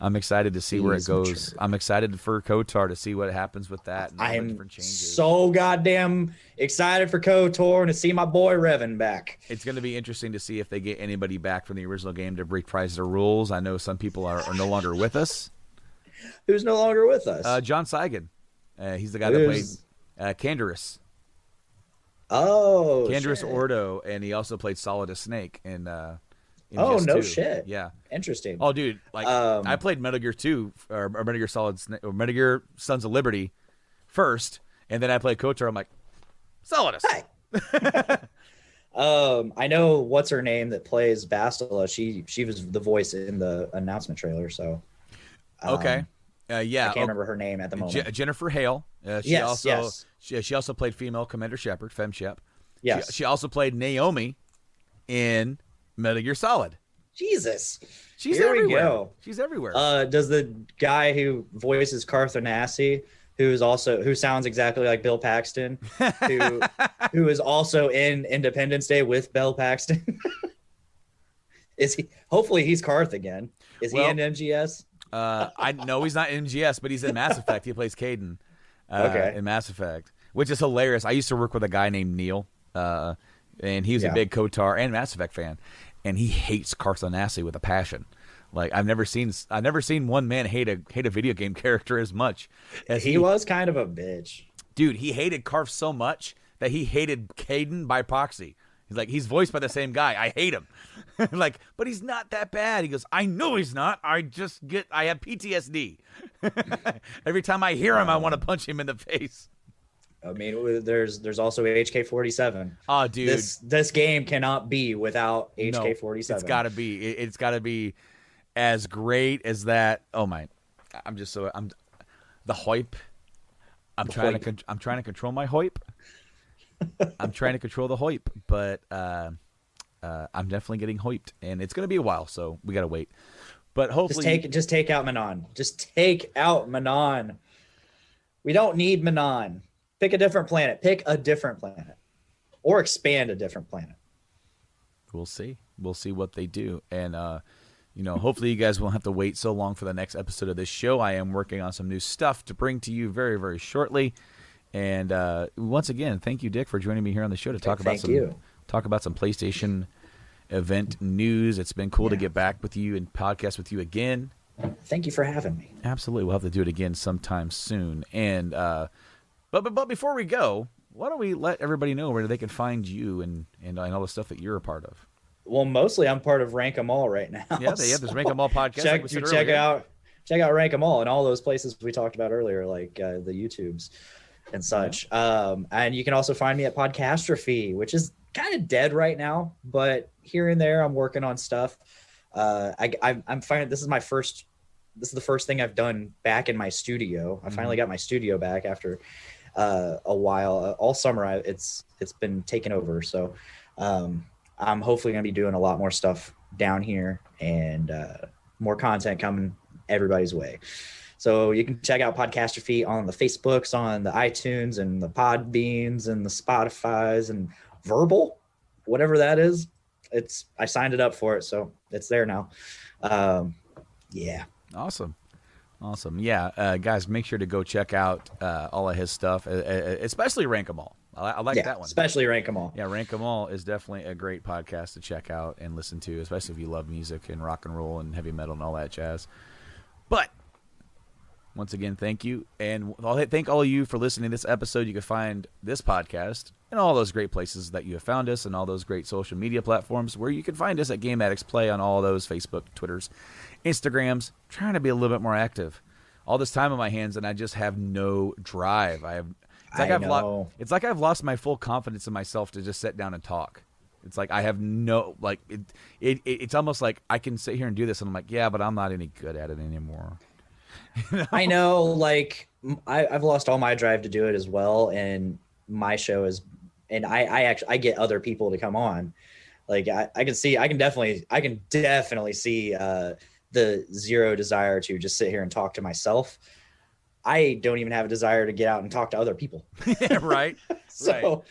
Speaker 1: I'm excited to see where it goes. Matured. I'm excited for Kotor to see what happens with that. And
Speaker 2: I am
Speaker 1: different changes.
Speaker 2: So goddamn excited for Kotor and to see my boy Revan back.
Speaker 1: It's going to be interesting to see if they get anybody back from the original game to reprise their rules. I know some people are no longer with us.
Speaker 2: Who's no longer with us?
Speaker 1: John Saigon. He's the guy that played Canderous.
Speaker 2: Oh,
Speaker 1: Canderous
Speaker 2: shit.
Speaker 1: Ordo, and he also played Solidus Snake in
Speaker 2: oh, no
Speaker 1: 2.
Speaker 2: shit.
Speaker 1: Yeah.
Speaker 2: Interesting.
Speaker 1: Oh, dude. Like, I played Metal Gear 2, or Metal Gear Solid Snake, or Metal Gear Sons of Liberty first, and then I played KOTOR. I'm like, Solidus.
Speaker 2: Hi. I know what's her name that plays Bastila. She was the voice in the announcement trailer, so.
Speaker 1: Okay.
Speaker 2: I can't remember her name at the moment.
Speaker 1: Jennifer Hale. She also played female Commander Shepard, Fem Shep.
Speaker 2: Yes.
Speaker 1: She also played Naomi in Metal Gear Solid.
Speaker 2: Jesus.
Speaker 1: She's
Speaker 2: Here
Speaker 1: everywhere.
Speaker 2: We go.
Speaker 1: She's everywhere.
Speaker 2: Does the guy who voices Carthanassi, who sounds exactly like Bill Paxton, who is also in Independence Day with Bill Paxton? Is he? Hopefully he's Carth again. Is he in MGS?
Speaker 1: I know he's not in MGS, but he's in Mass Effect. He plays Caden in Mass Effect, which is hilarious. I used to work with a guy named Neil, and he was a big Kotor and Mass Effect fan, and he hates Carthanasi with a passion. Like I've never seen one man hate a video game character as much as
Speaker 2: he was kind of a bitch.
Speaker 1: Dude, he hated Karf so much that he hated Caden by proxy. He's like, he's voiced by the same guy. I hate him. Like, but he's not that bad. He goes, I know he's not. I have PTSD. Every time I hear him, I want to punch him in the face.
Speaker 2: I mean, there's also HK47.
Speaker 1: Oh, dude.
Speaker 2: This game cannot be without HK47.
Speaker 1: No, it's got to be. It's got to be as great as that. Oh, my. The hype. I'm trying to control my hype. I'm trying to control the hype, but I'm definitely getting hyped, and it's going to be a while, so we got to wait. But hopefully,
Speaker 2: just take out Manon. Just take out Manon. We don't need Manon. Pick a different planet. Pick a different planet, or expand a different planet.
Speaker 1: We'll see. We'll see what they do, and hopefully you guys won't have to wait so long for the next episode of this show. I am working on some new stuff to bring to you very, very shortly. And once again, thank you, Dick, for joining me here on the show to talk about some PlayStation event news. It's been cool to get back with you and podcast with you again.
Speaker 2: Thank you for having me.
Speaker 1: Absolutely, we'll have to do it again sometime soon. And but before we go, why don't we let everybody know where they can find you and all the stuff that you're a part of?
Speaker 2: Well, mostly I'm part of Rank 'Em All right now.
Speaker 1: Yeah, they have this Rank 'Em All podcast.
Speaker 2: Check out Rank 'Em All and all those places we talked about earlier, like the YouTubes and such. And you can also find me at Podcastrophe, which is kind of dead right now, but here and there I'm working on stuff. I'm finding this is the first thing I've done back in my studio. I finally got my studio back after a while. All summer it's been taken over, so I'm hopefully going to be doing a lot more stuff down here and more content coming everybody's way. So you can check out Podcastrophe on the Facebooks, on the iTunes, and the Podbeans, and the Spotifys, and Verbal, whatever that is. I signed it up for it, so it's there now. Yeah.
Speaker 1: Awesome. Yeah, guys, make sure to go check out all of his stuff, especially Rank 'Em All. I like that one.
Speaker 2: Especially Rank 'Em All.
Speaker 1: Yeah, Rank 'Em All is definitely a great podcast to check out and listen to, especially if you love music and rock and roll and heavy metal and all that jazz. But once again, thank you. And thank all of you for listening to this episode. You can find this podcast and all those great places that you have found us and all those great social media platforms where you can find us at Game Addicts Play on all those Facebook, Twitters, Instagrams. I'm trying to be a little bit more active. All this time on my hands, and I just have no drive. It's like I've lost my full confidence in myself to just sit down and talk. It's like I have no, like, it's almost like I can sit here and do this, and I'm like, yeah, but I'm not any good at it anymore.
Speaker 2: You know? I know, like, I've lost all my drive to do it as well, and my show is, and I get other people to come on. Like, I can definitely see the zero desire to just sit here and talk to myself. I don't even have a desire to get out and talk to other people.
Speaker 1: Right.
Speaker 2: So,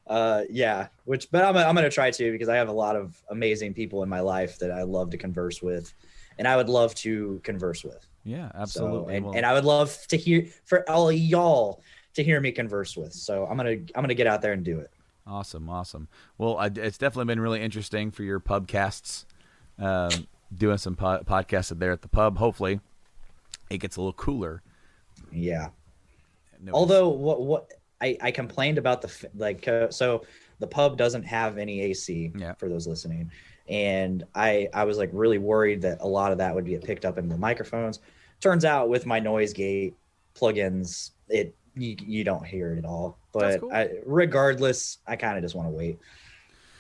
Speaker 2: yeah, but I'm going to try to, because I have a lot of amazing people in my life that I love to converse with, and I would love to converse with.
Speaker 1: Yeah, absolutely.
Speaker 2: So, and I would love to hear for all of y'all to hear me converse with. So I'm going to get out there and do it.
Speaker 1: Awesome. Well, it's definitely been really interesting for your pubcasts, doing some podcasts there at the pub. Hopefully it gets a little cooler.
Speaker 2: Yeah. Although what I complained about so the pub doesn't have any AC for those listening. And I was like really worried that a lot of that would be picked up in the microphones. Turns out with my noise gate plugins, you don't hear it at all. But cool. Regardless, I kind of just want to wait.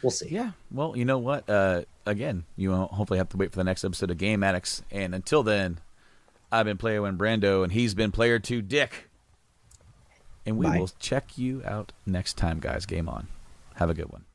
Speaker 2: We'll see.
Speaker 1: Yeah. Well, you know what? Again, you won't hopefully have to wait for the next episode of Game Addicts. And until then, I've been Player 1 Brando, and he's been Player 2 Dick. And we will check you out next time, guys. Game on. Have a good one.